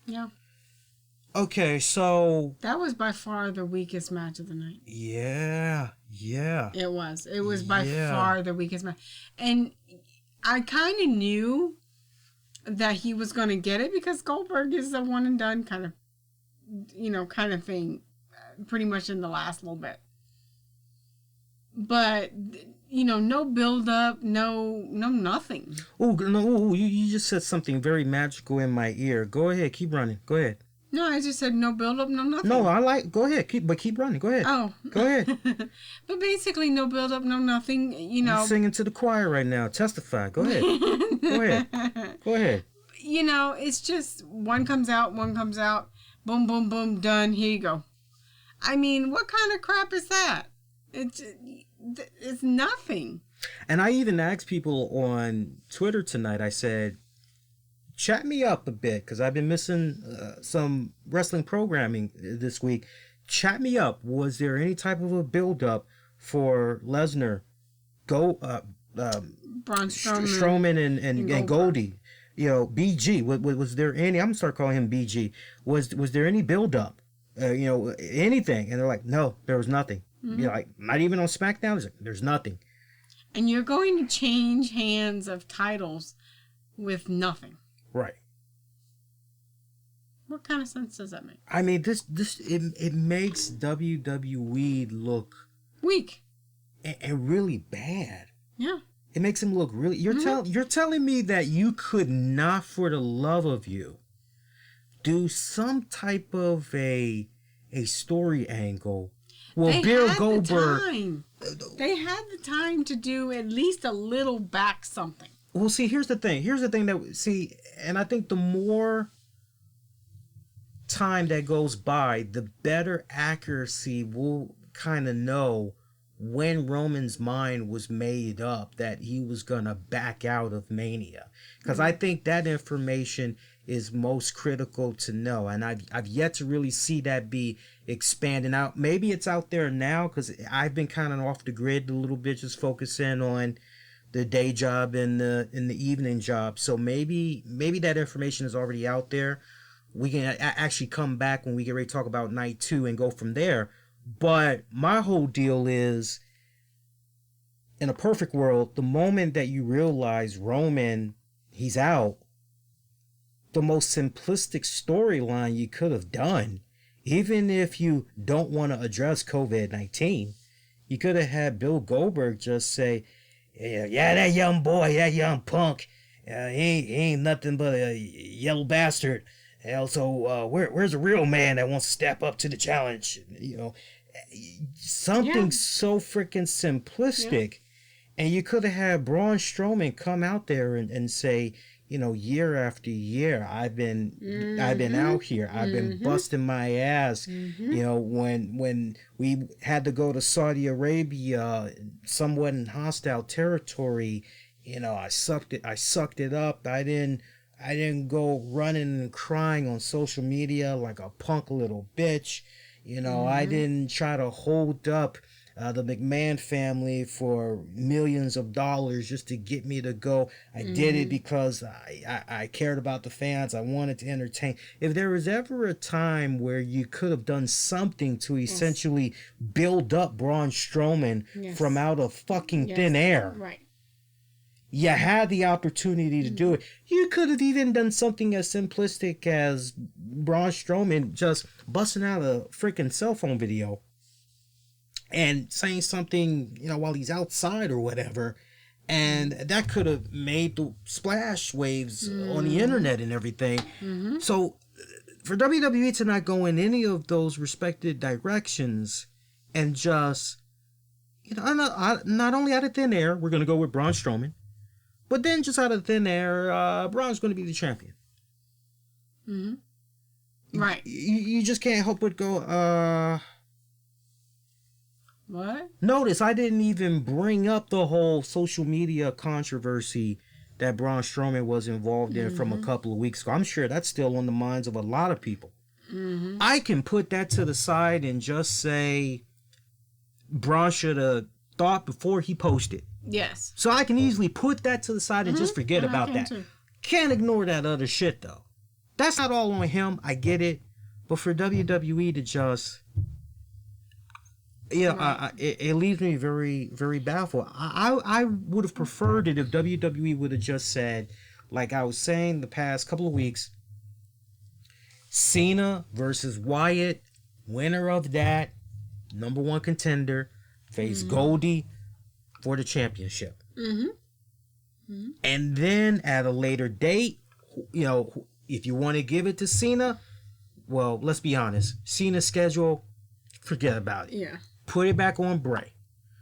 Yeah. Okay, so that was by far the weakest match of the night. Yeah. It was by far the weakest match. And I kind of knew that he was going to get it because Goldberg is a one and done kind of thing, pretty much in the last little bit. But, you know, no build up, no nothing. Oh, no, you just said something very magical in my ear. Go ahead, keep running. Go ahead. No, I just said no build up, no nothing. No, go ahead, keep running. Go ahead. Oh. Go ahead. But basically no build up, no nothing, you know. I'm singing to the choir right now. Testify. Go ahead. Go ahead. You know, it's just one comes out, boom, boom, boom, done, here you go. I mean, what kind of crap is that? It's nothing. And I even asked people on Twitter tonight, I said, chat me up a bit, because I've been missing some wrestling programming this week. Chat me up. Was there any type of a build-up for Lesnar, Braun Strowman and Goldie? You know, BG. Was there any? I'm gonna start calling him BG. Was there any build-up? You know, anything? And they're like, no, there was nothing. You know, like, not even on SmackDown. There's nothing. And you're going to change hands of titles with nothing. Right. What kind of sense does that make? I mean, it makes WWE look weak and really bad. Yeah. It makes him look really. You're telling me that you could not, for the love of you, do some type of a story angle. Well, Bill Goldberg. They had the time to do at least a little back something. Well, see, here's the thing. And I think the more time that goes by, the better accuracy we'll kind of know when Roman's mind was made up that he was going to back out of Mania. Because I think that information is most critical to know. And I've yet to really see that be expanded out. Maybe it's out there now, because I've been kind of off the grid a little bit, just focusing on the day job and the evening job. So maybe that information is already out there. We can actually come back when we get ready to talk about night 2 and go from there. But my whole deal is, in a perfect world, the moment that you realize Roman, he's out, the most simplistic storyline you could have done, even if you don't want to address COVID-19, you could have had Bill Goldberg just say, yeah, that young boy, that young punk, he ain't nothing but a yellow bastard. And so where's the real man that wants to step up to the challenge? You know, something so freaking simplistic. And you could have had Braun Strowman come out there and say, you know, year after year, I've been out here. I've been busting my ass. You know, when we had to go to Saudi Arabia, somewhat in hostile territory, you know, I sucked it up. I didn't go running and crying on social media like a punk little bitch. You know, I didn't try to hold up the McMahon family for millions of dollars just to get me to go. I did it because I cared about the fans. I wanted to entertain. If there was ever a time where you could have done something to essentially build up Braun Strowman from out of fucking thin air. Right. You had the opportunity to do it. You could have even done something as simplistic as Braun Strowman just busting out a freaking cell phone video and saying something, you know, while he's outside or whatever. And that could have made the splash waves on the internet and everything. So for WWE to not go in any of those respected directions and just, you know, not only out of thin air, we're going to go with Braun Strowman, but then just out of thin air, Braun's going to be the champion. Right. You just can't help but go, What? Notice I didn't even bring up the whole social media controversy that Braun Strowman was involved in from a couple of weeks ago. I'm sure that's still on the minds of a lot of people. I can put that to the side and just say Braun should have thought before he posted. Yes. So I can easily put that to the side and just forget about that. Can't ignore that other shit, though. That's not all on him. I get it. But for WWE to just... Yeah, it leaves me very, very baffled. I would have preferred it if WWE would have just said, like I was saying the past couple of weeks, Cena versus Wyatt, winner of that, number one contender, face Goldie for the championship. And then at a later date, you know, if you want to give it to Cena, well, let's be honest, Cena's schedule, forget about it. Yeah. Put it back on Bray.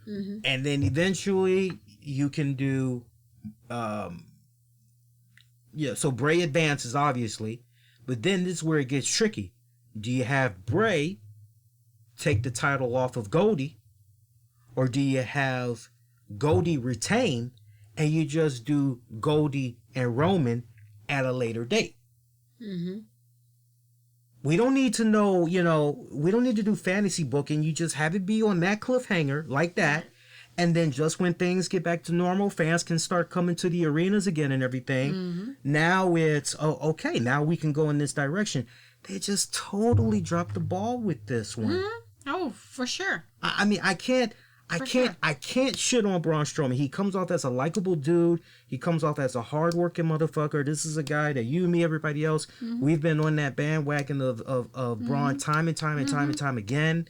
And then eventually you can do, so Bray advances, obviously. But then this is where it gets tricky. Do you have Bray take the title off of Goldie? Or do you have Goldie retain, and you just do Goldie and Roman at a later date. Mm-hmm. We don't need to know, we don't need to do fantasy booking. You just have it be on that cliffhanger like that. And then just when things get back to normal, fans can start coming to the arenas again and everything. Mm-hmm. Now it's, okay, now we can go in this direction. They just totally dropped the ball with this one. Mm-hmm. Oh, for sure. I mean, I can't shit on Braun Strowman. He comes off as a likable dude. He comes off as a hardworking motherfucker. This is a guy that you, me, everybody else, we've been on that bandwagon of Braun time and time again.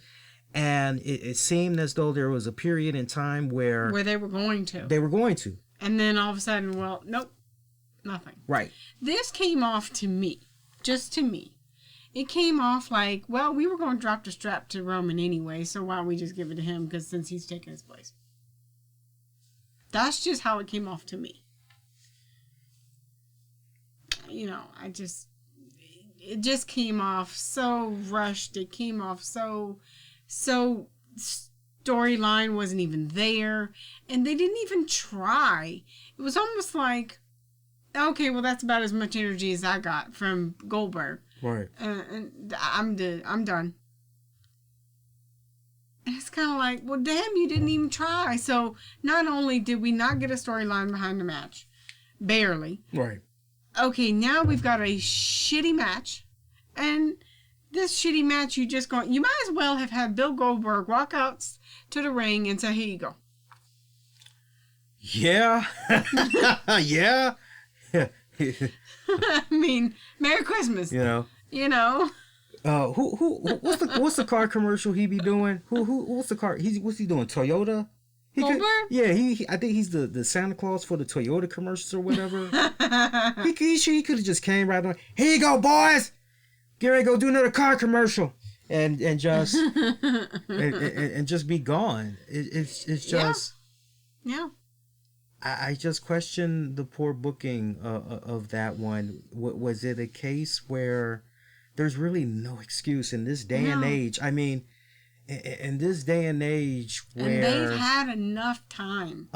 And it seemed as though there was a period in time where they were going to. And then all of a sudden, well, nope, nothing. Right. This came off to me, just to me. It came off like, well, we were going to drop the strap to Roman anyway, so why don't we just give it to him since he's taking his place. That's just how it came off to me. It just came off so rushed. It came off so storyline wasn't even there, and they didn't even try. It was almost like, okay, well, that's about as much energy as I got from Goldberg. Right. And I'm done. And it's kind of like, well, damn, you didn't even try. So not only did we not get a storyline behind the match, barely. Right. Okay, now we've got a shitty match, and this shitty match, you might as well have had Bill Goldberg walk out to the ring and say, here you go. Yeah. Yeah. I mean, Merry Christmas. What's the car commercial he be doing? What's the car? What's he doing? Toyota? Goldberg? I think he's the Santa Claus for the Toyota commercials or whatever. he could have just came right on. Here you go, boys. Get ready to go do another car commercial, and just and just be gone. It's just yeah. I just question the poor booking of that one. Was it a case where there's really no excuse in this day and age? I mean, in this day and age where... And they've had enough time.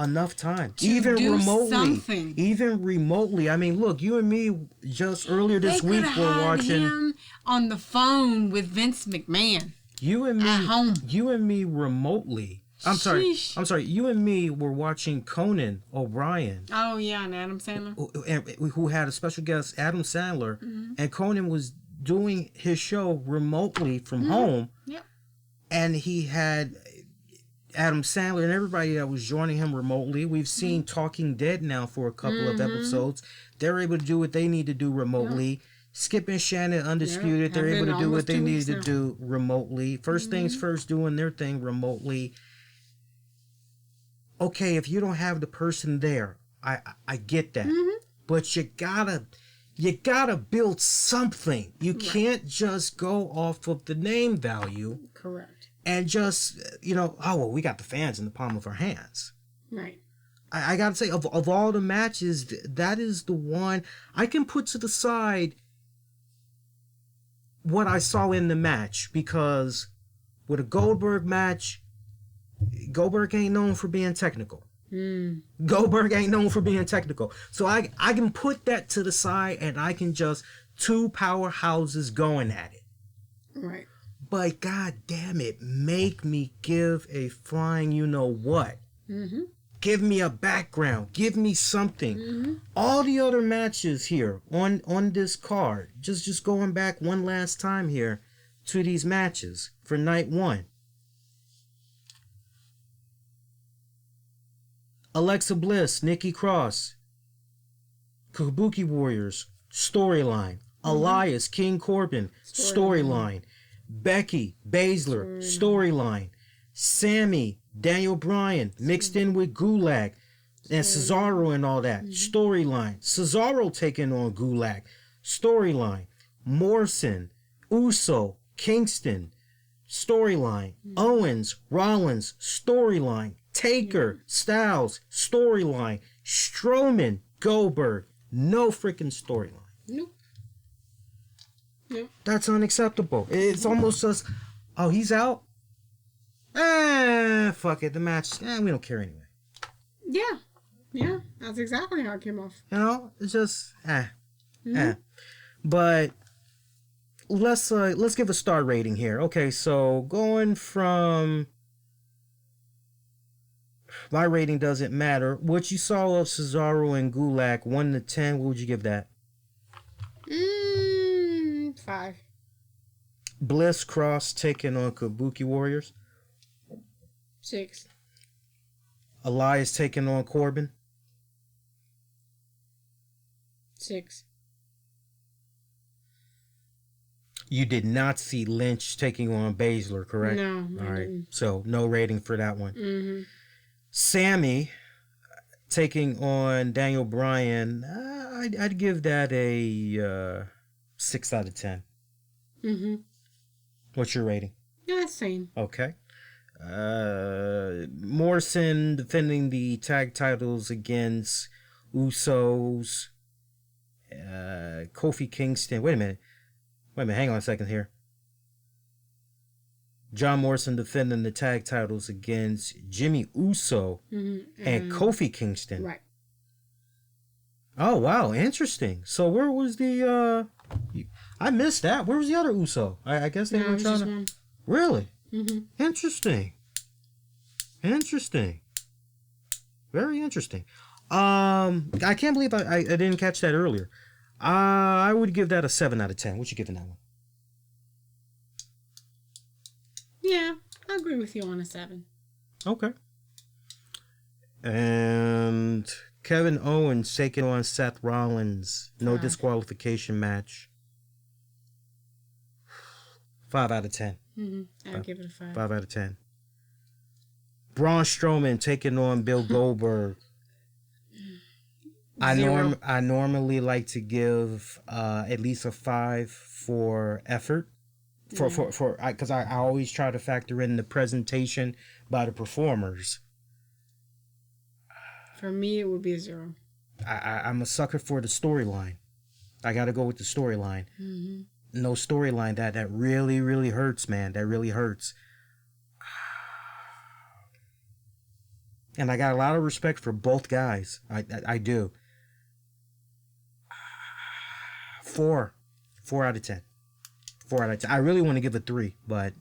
Even do remotely. Something. Even remotely. I mean, look, you and me just earlier this week were watching... him on the phone with Vince McMahon. You and me... At home. You and me remotely... I'm sorry. You and me were watching Conan O'Brien. Oh, yeah, and Adam Sandler. Who had a special guest, Adam Sandler. Mm-hmm. And Conan was doing his show remotely from home. Yeah. And he had Adam Sandler and everybody that was joining him remotely. We've seen Talking Dead now for a couple of episodes. They're able to do what they need to do remotely. Yeah. Skip and Shannon, Undisputed, they're able to do what they needed to do remotely. First things first, doing their thing remotely. Okay, if you don't have the person there, I get that. Mm-hmm. But you gotta build something. You can't just go off of the name value. Correct. And just, we got the fans in the palm of our hands. Right. I gotta say, of all the matches, that is the one I can put to the side what I saw in the match, because with a Goldberg match, Goldberg ain't known for being technical. Goldberg ain't known for being technical. So I can put that to the side, and I can just two powerhouses going at it. Right. But god damn it, make me give a flying you-know-what. Mm-hmm. Give me a background. Give me something. Mm-hmm. All the other matches here on this card, just going back one last time here to these matches for night one. Alexa Bliss, Nicky Cross, Kabuki Warriors, storyline. Elias, King Corbin, storyline. Becky, Baszler, storyline. Sammy, Daniel Bryan, mixed in with Gulak, and Cesaro and all that, storyline. Cesaro taking on Gulak, storyline. Morrison, Uso, Kingston, storyline. Owens, Rollins, storyline. Taker, Styles, storyline. Strowman, Goldberg, no freaking storyline. Nope. That's unacceptable. It's almost just, he's out? Fuck it, the match, we don't care anyway. Yeah. Yeah. That's exactly how it came off. You know, it's just But let's give a star rating here. Okay, so going from my rating doesn't matter. What you saw of Cesaro and Gulak, 1 to 10, what would you give that? 5. Bliss Cross taking on Kabuki Warriors. 6. Elias taking on Corbin. 6. You did not see Lynch taking on Baszler, correct? No. All right. So no rating for that one. Mm-hmm. Sammy taking on Daniel Bryan. I'd give that a 6 out of 10. Mm-hmm. What's your rating? Yeah, same. Okay. Morrison defending the tag titles against Usos. Kofi Kingston. Wait a minute. Hang on a second here. John Morrison defending the tag titles against Jimmy Uso and Kofi Kingston. Right. Oh, wow. Interesting. So where was the... I missed that. Where was the other Uso? I guess they were trying to... One. Really? Mm-hmm. Interesting. Very interesting. I can't believe I didn't catch that earlier. I would give that a 7 out of 10. What you giving that one? Yeah, I agree with you on a 7. Okay. And Kevin Owens taking on Seth Rollins. No disqualification match. 5 out of 10. I'll give it a 5. 5 out of 10. Braun Strowman taking on Bill Goldberg. I normally like to give at least a 5 for effort. Because I always try to factor in the presentation by the performers. For me, it would be a 0. I'm a sucker for the storyline. I got to go with the storyline. No storyline that really, really hurts, man. That really hurts. And I got a lot of respect for both guys. I do. 4 out of 10. 4 out of 10. I really want to give a 3, but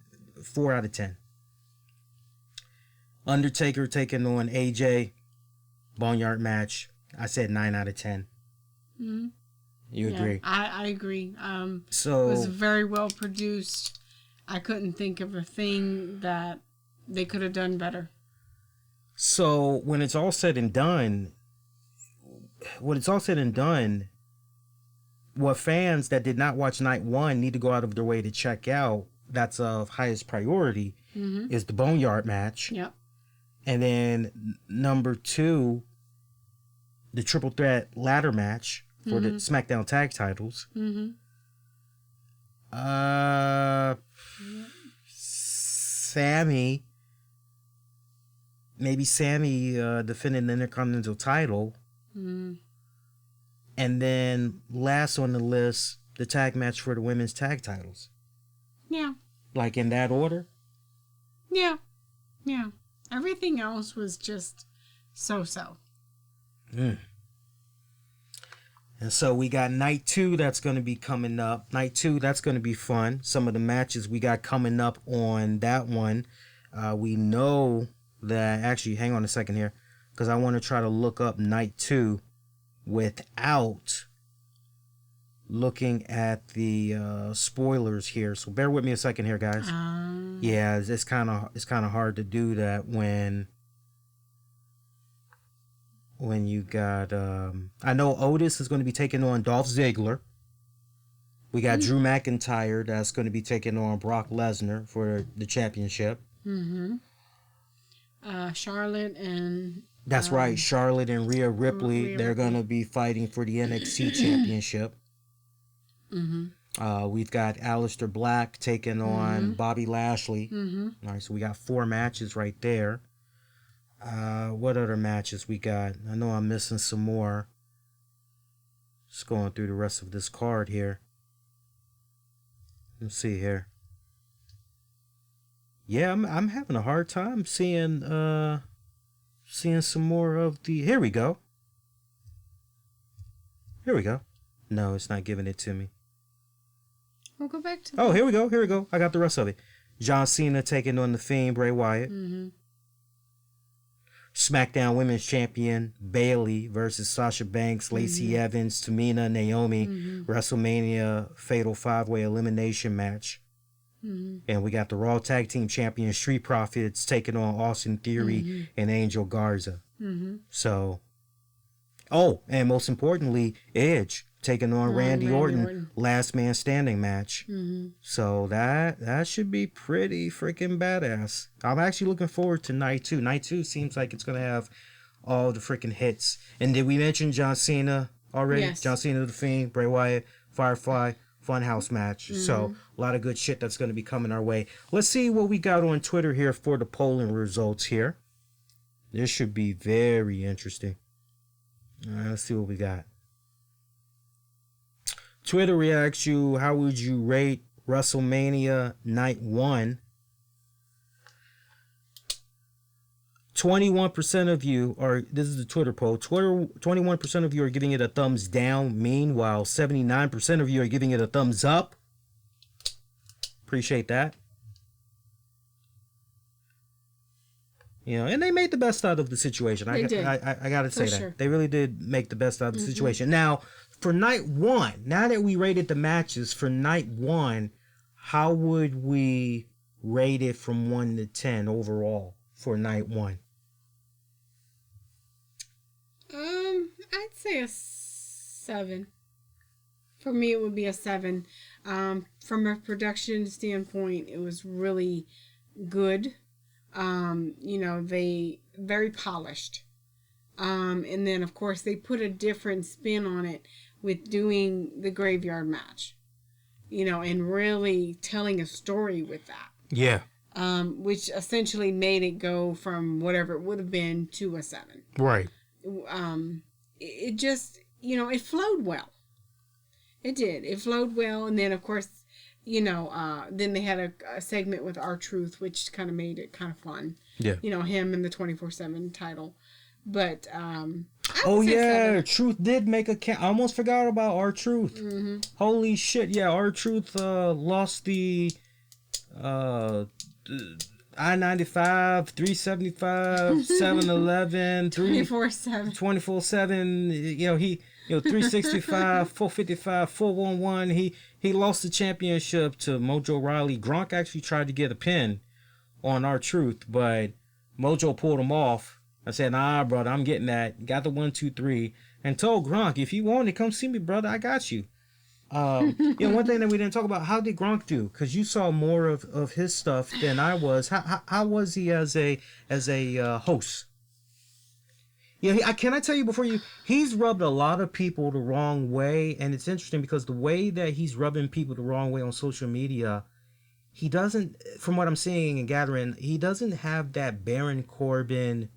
4 out of 10. Undertaker taking on AJ. Boneyard match. I said 9 out of 10. You agree? I agree. So it was very well produced. I couldn't think of a thing that they could have done better. So when it's all said and done, what fans that did not watch night 1 need to go out of their way to check out, that's of highest priority, is the Boneyard match. Yep. And then number 2, the triple threat ladder match for the SmackDown tag titles. Sammy defending the Intercontinental title. And then last on the list, the tag match for the women's tag titles. Yeah. Like in that order? Yeah. Everything else was just so-so. And so we got night 2 that's going to be coming up. Night 2, that's going to be fun. Some of the matches we got coming up on that one. We know that... Actually, hang on a second here. Because I want to try to look up night 2 without looking at the spoilers here. So bear with me a second here, guys. Yeah, it's kind of hard to do that when you got I know Otis is going to be taking on Dolph Ziggler. We got Drew McIntyre that's going to be taking on Brock Lesnar for the championship. Charlotte and... That's right. Charlotte and Rhea Ripley, they're going to be fighting for the NXT championship. We've got Aleister Black taking on Bobby Lashley. All right, so we got 4 matches right there. What other matches we got? I know I'm missing some more. Just going through the rest of this card here. Let's see here. Yeah, I'm having a hard time seeing seeing some more of the... Here we go. Here we go. No, it's not giving it to me. We'll go back to... Oh, here we go. Here we go. I got the rest of it. John Cena taking on The Fiend, Bray Wyatt. Mm-hmm. SmackDown Women's Champion Bayley versus Sasha Banks, Lacey Evans, Tamina, Naomi. WrestleMania Fatal 5-Way Elimination Match. And we got the Raw Tag Team Champion Street Profits taking on Austin Theory and Angel Garza. So, oh, and most importantly, Edge taking on Randy Orton, Last Man Standing match. So that should be pretty freaking badass. I'm actually looking forward to night 2. Night 2 seems like it's going to have all the freaking hits. And did we mention John Cena already? Yes. John Cena, The Fiend, Bray Wyatt, Firefly, Funhouse match. So a lot of good shit that's going to be coming our way. Let's see what we got on Twitter here for the polling results here. This should be very interesting. All right, let's see what we got. Twitter reacts you, how would you rate WrestleMania Night 1? 21% of you are, this is the Twitter poll, 21% of you are giving it a thumbs down. Meanwhile, 79% of you are giving it a thumbs up. Appreciate that. You know, and they made the best out of the situation. I got to say that. Sure. They really did make the best out of the situation. Now, for night 1, now that we rated the matches for night 1, how would we rate it from 1 to 10 overall for night 1? I'd say a 7. For me, it would be a 7. From a production standpoint, it was really good. You know, they very polished. And then, of course, they put a different spin on it with doing the graveyard match, you know, and really telling a story with that. Yeah. Which essentially made it go from whatever it would have been to a 7. Right. It just, you know, it flowed well. It did. It flowed well. And then, of course, you know, then they had a segment with R-Truth, which kind of made it kind of fun. Yeah. You know, him and the 24/7 title. But, oh, yeah. 7. Truth did make a I almost forgot about R-Truth. Holy shit. Yeah, R-Truth lost the I-95, 375, 7-Eleven, 24/7. 24/7. You know, 365, 455, 411. He lost the championship to Mojo Rawley. Gronk actually tried to get a pin on R-Truth, but Mojo pulled him off. I said, nah, brother, I'm getting that. Got the 1, 2, 3. And told Gronk, if you want it, come see me, brother. I got you. You know, one thing that we didn't talk about, how did Gronk do? Because you saw more of his stuff than I was. How was he as a host? Yeah, can I tell you before he's rubbed a lot of people the wrong way, and it's interesting because the way that he's rubbing people the wrong way on social media, he doesn't, from what I'm seeing and gathering, he doesn't have that Baron Corbin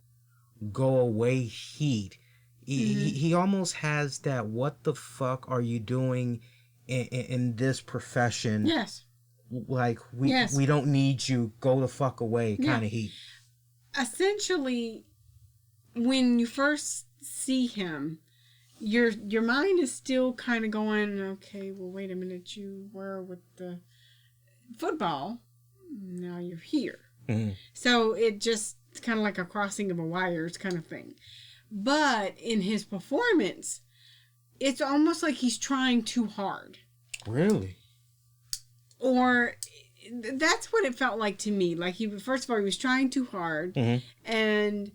go away heat. He almost has that, what the fuck are you doing in this profession? Yes. Like, we don't need you, go the fuck away kind of heat. Essentially, when you first see him, your mind is still kind of going, okay, well, wait a minute, you were with the football, now you're here. So it just kind of like a crossing of a wires kind of thing. But in his performance, it's almost like he's trying too hard. Really? Or that's what it felt like to me. Like, first of all, he was trying too hard. And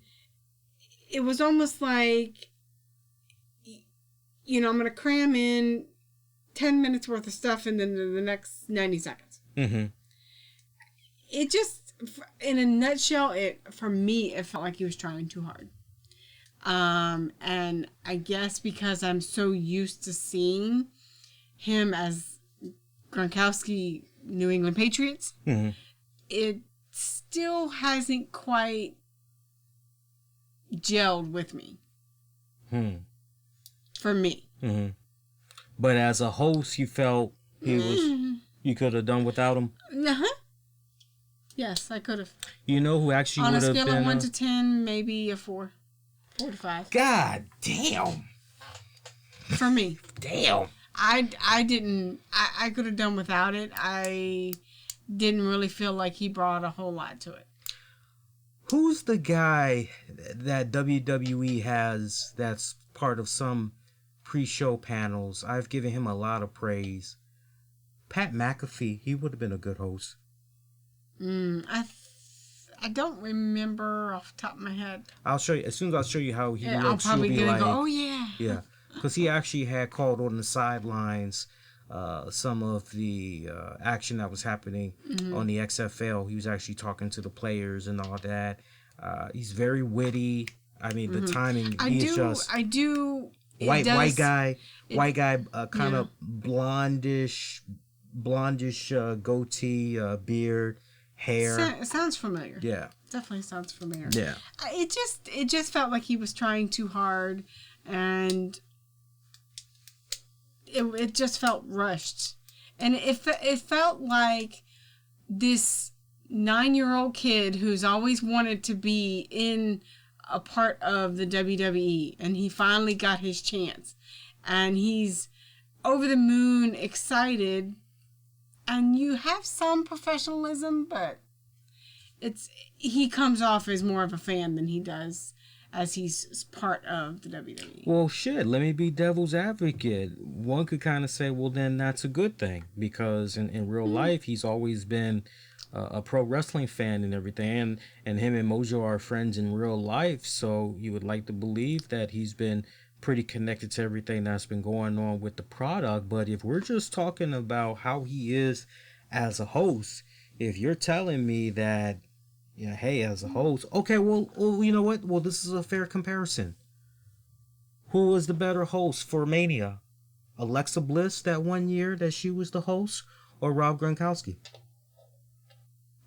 it was almost like, you know, I'm going to cram in 10 minutes worth of stuff and then the next 90 seconds. It just, in a nutshell, for me, it felt like he was trying too hard. And I guess because I'm so used to seeing him as Gronkowski New England Patriots, it still hasn't quite gelled with me. For me. But as a host, you felt you could have done without him? Yes, I could have. You know who actually on would a have scale been of 1 to 10, maybe a 4 to 5 God damn. for me. Damn. I didn't. I could have done without it. I didn't really feel like he brought a whole lot to it. Who's the guy that WWE has that's part of some pre-show panels? I've given him a lot of praise. Pat McAfee, he would have been a good host. I don't remember off the top of my head. I'll show you as soon as I show you how he looks. I'll probably you'll be like, go, oh yeah. Yeah, because he actually had called on the sidelines some of the action that was happening on the XFL. He was actually talking to the players and all that. He's very witty. I mean, the timing. I do. White guy, kind of blondish goatee, beard, hair. It sounds familiar. Yeah, definitely sounds familiar. Yeah, it just felt like he was trying too hard, and it just felt rushed, and it felt like this 9-year-old kid who's always wanted to be in a part of the WWE, and he finally got his chance, and he's over the moon excited, and you have some professionalism, but he comes off as more of a fan than he does as he's part of the WWE. Well, shit, let me be devil's advocate. One could kind of say, well, then that's a good thing, because in real life, he's always been a pro wrestling fan and everything, and him and Mojo are friends in real life, so you would like to believe that he's been pretty connected to everything that's been going on with the product. But if we're just talking about how he is as a host, if you're telling me that, hey, as a host, okay, well, you know what? Well, this is a fair comparison. Who was the better host for Mania? Alexa Bliss that one year that she was the host, or Rob Gronkowski?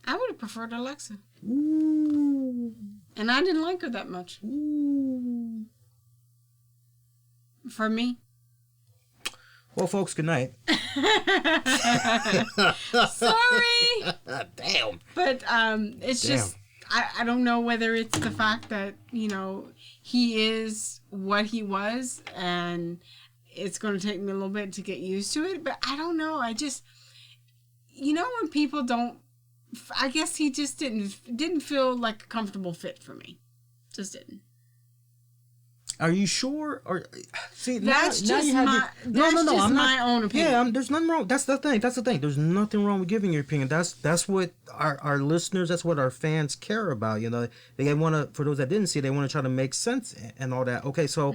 I would have preferred Alexa. Ooh. And I didn't like her that much. Ooh. For me. Well, folks, good night. Sorry. Damn. But it's just, I don't know whether it's the fact that, he is what he was, and it's going to take me a little bit to get used to it. But I don't know. I just, when people don't, I guess he just didn't feel like a comfortable fit for me. Just didn't. Are you sure? Or see, that's just my own opinion. Yeah, there's nothing wrong. That's the thing. There's nothing wrong with giving your opinion. That's what our listeners, that's what our fans care about. They want to. For those that didn't see, they want to try to make sense and all that. Okay, so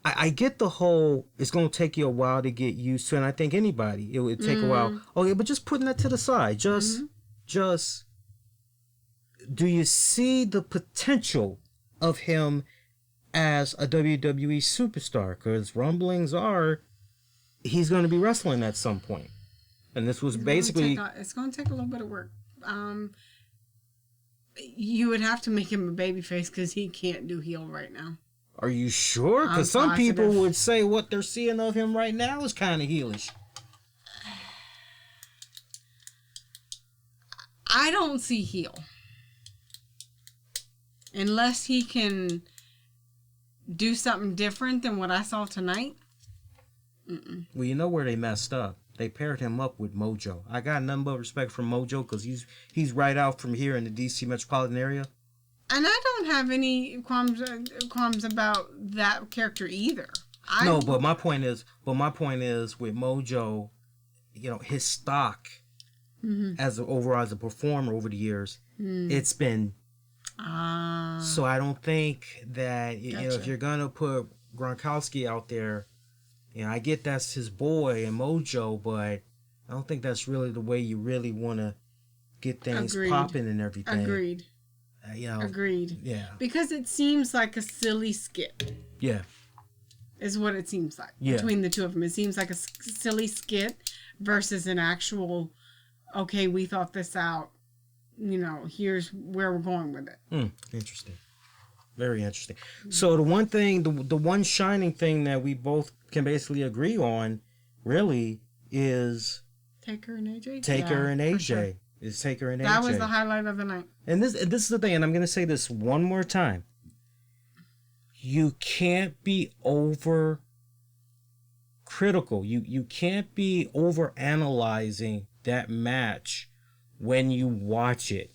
I get the whole. It's going to take you a while to get used to, and I think anybody it would take a while. Okay, but just putting that to the side, just do you see the potential of him as a WWE superstar? Because rumblings are he's going to be wrestling at some point, and this was basically it's going to take a little bit of work. You would have to make him a babyface because he can't do heel right now. Are you sure? Because some people would say what they're seeing of him right now is kind of heelish. I don't see heel unless he can do something different than what I saw tonight. Well, you know where they messed up? They paired him up with Mojo. I got nothing but respect for Mojo because he's right out from here in the DC metropolitan area. And I don't have any qualms about that character either. No, but my point is with Mojo, his stock as a performer over the years, it's been. So I don't think that if you're gonna put Gronkowski out there, I get that's his boy and Mojo, but I don't think that's really the way you really want to get things popping and everything. Agreed. Agreed. Yeah. Because it seems like a silly skit. Yeah. Is what it seems like between the two of them. It seems like a silly skit versus an actual. Okay, we thought this out. Here's where we're going with it. Interesting. Very interesting. So the one thing, the one shining thing that we both can basically agree on, really, is Taker and AJ. Taker and AJ. Sure. Is Taker and AJ. That was the highlight of the night. And this is the thing, and I'm going to say this one more time. You can't be over critical. You can't be over analyzing that match when you watch it.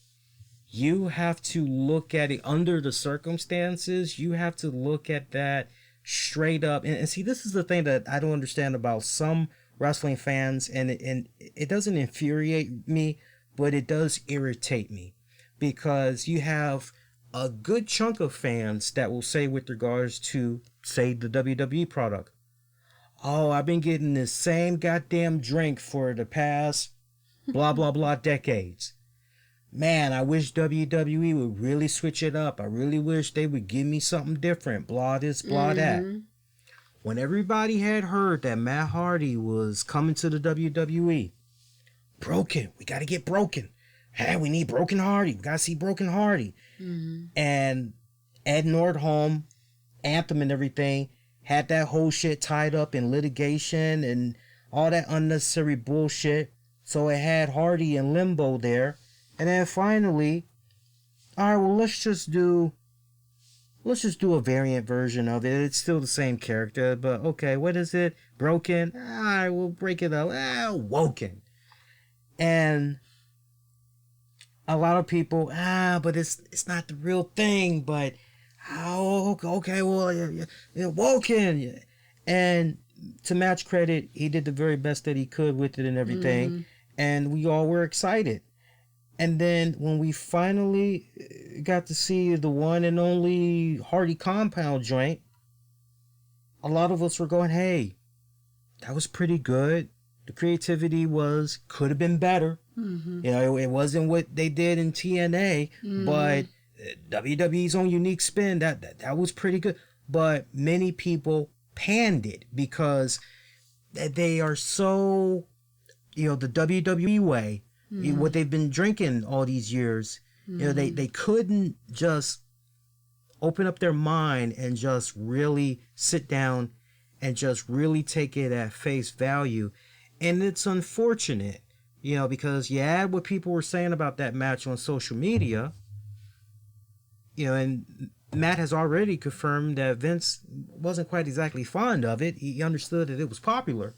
You have to look at it under the circumstances. You have to look at that straight up. And see, this is the thing that I don't understand about some wrestling fans, and it doesn't infuriate me, but it does irritate me, because you have a good chunk of fans that will say, with regards to, say, the WWE product, oh, I've been getting this same goddamn drink for the past blah, blah, blah decades. Man, I wish WWE would really switch it up. I really wish they would give me something different. Blah this, blah that. When everybody had heard that Matt Hardy was coming to the WWE, Broken, we got to get Broken. Hey, we need Broken Hardy. We got to see Broken Hardy. And Ed Nordholm, Anthem and everything, had that whole shit tied up in litigation and all that unnecessary bullshit. So it had Hardy in limbo there. And then finally, all right, well, let's just do a variant version of it. It's still the same character, but okay, what is it? Broken? All right, we'll break it up. Woken. And a lot of people, but it's not the real thing, but, okay, well, Woken. And to Matt's credit, he did the very best that he could with it and everything. And we all were excited. And then when we finally got to see the one and only Hardy Compound joint, a lot of us were going, hey, that was pretty good. The creativity could have been better. You know, it wasn't what they did in TNA, but WWE's own unique spin, that was pretty good. But many people panned it because they are so, the WWE way, what they've been drinking all these years, they couldn't just open up their mind and just really sit down and just really take it at face value. And it's unfortunate, because you add what people were saying about that match on social media, and Matt has already confirmed that Vince wasn't quite exactly fond of it. He understood that it was popular.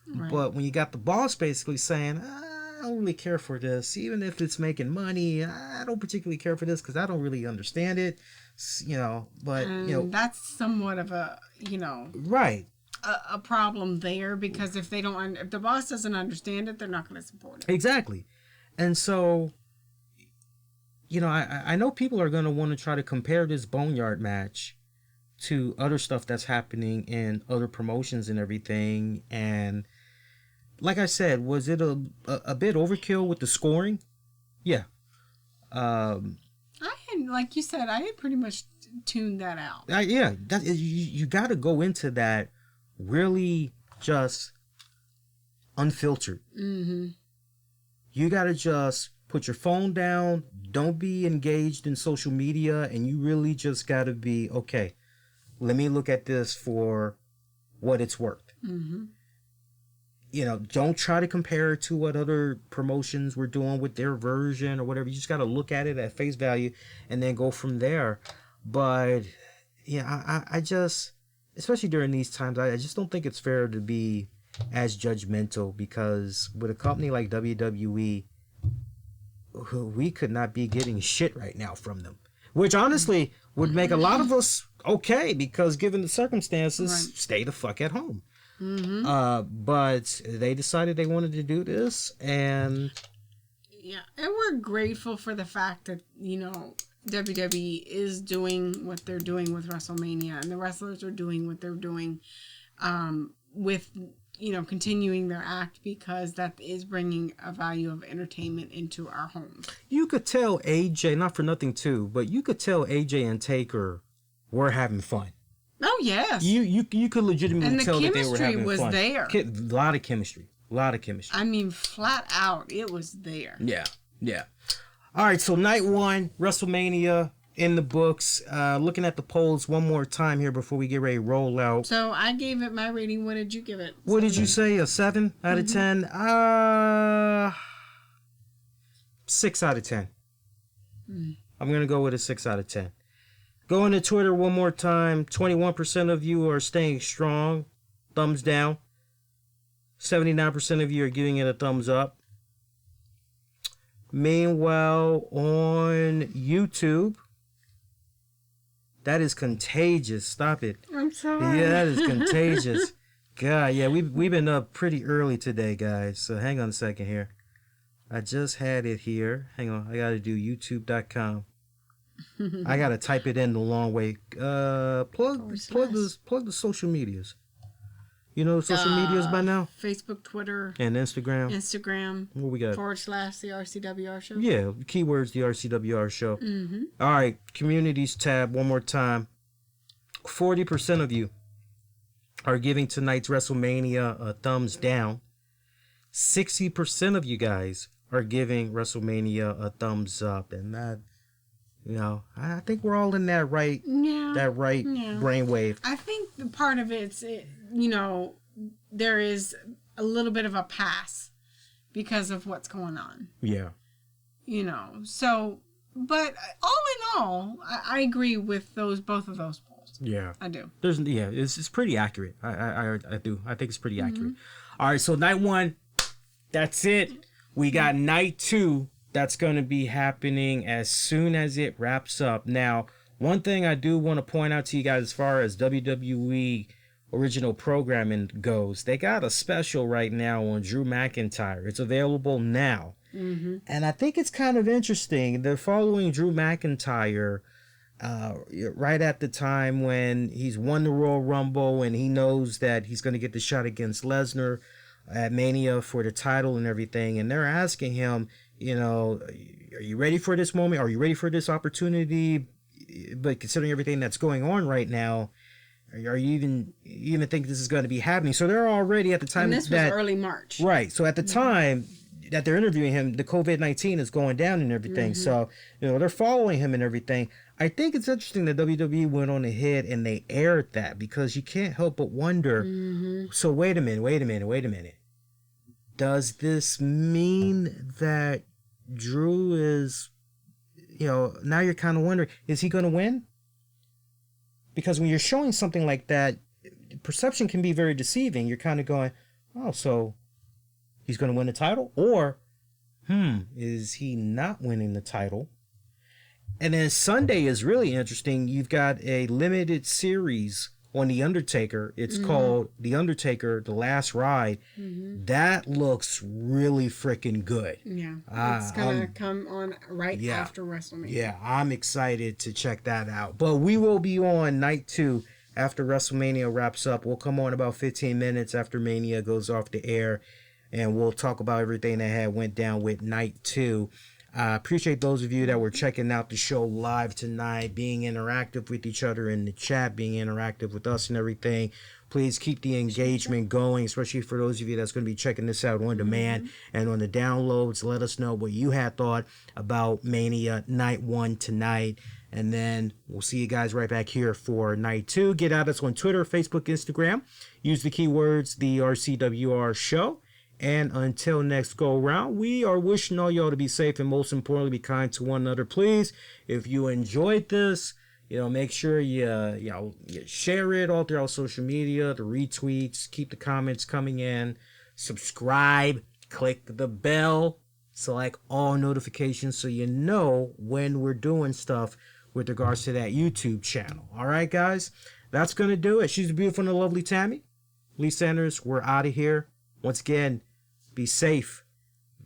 Right. But when you got the boss basically saying, I don't really care for this, even if it's making money, I don't particularly care for this because I don't really understand it, but, that's somewhat of a, right. A problem there, because if the boss doesn't understand it, they're not going to support it. Exactly. And so, I know people are going to want to try to compare this Boneyard match to other stuff that's happening in other promotions and everything. And like I said, was it a bit overkill with the scoring? Yeah. Like you said, I had pretty much tuned that out. You got to go into that really just unfiltered. You got to just put your phone down. Don't be engaged in social media, and you really just got to be, okay, let me look at this for what it's worth. Don't try to compare it to what other promotions were doing with their version or whatever. You just got to look at it at face value and then go from there. But I just, especially during these times, I just don't think it's fair to be as judgmental, because with a company like WWE, we could not be getting shit right now from them, which honestly would make a lot of us okay, because given the circumstances, stay the fuck at home. But they decided they wanted to do this, and we're grateful for the fact that WWE is doing what they're doing with WrestleMania, and the wrestlers are doing what they're doing with continuing their act, because that is bringing a value of entertainment into our homes. You could tell AJ, not for nothing too, but you could tell AJ and Taker were having fun. Oh, yes. You could legitimately tell that they were having fun. And the chemistry was there. A lot of chemistry. I mean, flat out, it was there. Yeah. All right, so night one, WrestleMania in the books. Looking at the polls one more time here before we get ready to roll out. So I gave it my rating. What did you give it? What did you say? A 7 out of 10? 6 out of 10. I'm going to go with a 6 out of 10. Going to Twitter one more time. 21% of you are staying strong. Thumbs down. 79% of you are giving it a thumbs up. Meanwhile, on YouTube, that is contagious. Stop it. I'm sorry. Yeah, that is contagious. God, yeah, we've been up pretty early today, guys. So hang on a second here. I just had it here. Hang on, I gotta do youtube.com. I gotta type it in the long way. Plug the social medias. You know social medias by now? Facebook, Twitter, and Instagram. What we got? / the RCWR show. Yeah, keywords the RCWR show. Mm-hmm. All right, communities tab one more time. 40% of you are giving tonight's WrestleMania a thumbs down. 60% of you guys are giving WrestleMania a thumbs up, and that, you know, I think we're all in that right brainwave. I think the part of it's, you know, there is a little bit of a pass because of what's going on. Yeah. You know, so, but all in all, I agree with both of those polls. Yeah. I do. It's pretty accurate. I do. I think it's pretty accurate. All right, so night 1, that's it. We got night 2. That's going to be happening as soon as it wraps up. Now, one thing I do want to point out to you guys as far as WWE original programming goes, they got a special right now on Drew McIntyre. It's available now. Mm-hmm. And I think it's kind of interesting. They're following Drew McIntyre right at the time when he's won the Royal Rumble and he knows that he's going to get the shot against Lesnar at Mania for the title and everything. And they're asking him, you know, are you ready for this moment? Are you ready for this opportunity? But considering everything that's going on right now, are you even think this is going to be happening? So they're already at the time. And this was early March. Right. So at the time that they're interviewing him, the COVID-19 is going down and everything. Mm-hmm. So, you know, they're following him and everything. I think it's interesting that WWE went on ahead and they aired that because you can't help but wonder. Mm-hmm. So wait a minute. Does this mean that Drew is, you know, now you're kind of wondering, is he going to win? Because when you're showing something like that, perception can be very deceiving. You're kind of going, oh, so he's going to win the title? Or, is he not winning the title? And then Sunday is really interesting. You've got a limited series on The Undertaker. It's called The Undertaker, The Last Ride. Mm-hmm. That looks really freaking good. Yeah. It's going to come on after WrestleMania. Yeah, I'm excited to check that out. But we will be on night 2 after WrestleMania wraps up. We'll come on about 15 minutes after Mania goes off the air, and we'll talk about everything that went down with night 2. I appreciate those of you that were checking out the show live tonight, being interactive with each other in the chat, being interactive with us and everything. Please keep the engagement going, especially for those of you that's going to be checking this out on demand and on the downloads. Let us know what you had thought about Mania Night 1 tonight. And then we'll see you guys right back here for Night 2. Get at us on Twitter, Facebook, Instagram. Use the keywords, the RCWR show. And until next go around, we are wishing all y'all to be safe and most importantly, be kind to one another. Please, if you enjoyed this, you know, make sure you share it all throughout social media, the retweets, keep the comments coming in, subscribe, click the bell, select all notifications so you know when we're doing stuff with regards to that YouTube channel. All right, guys, that's going to do it. She's the beautiful and the lovely Tammy. Lee Sanders, we're out of here. Once again, be safe,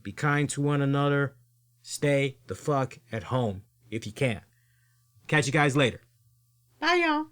be kind to one another, stay the fuck at home if you can. Catch you guys later. Bye, y'all.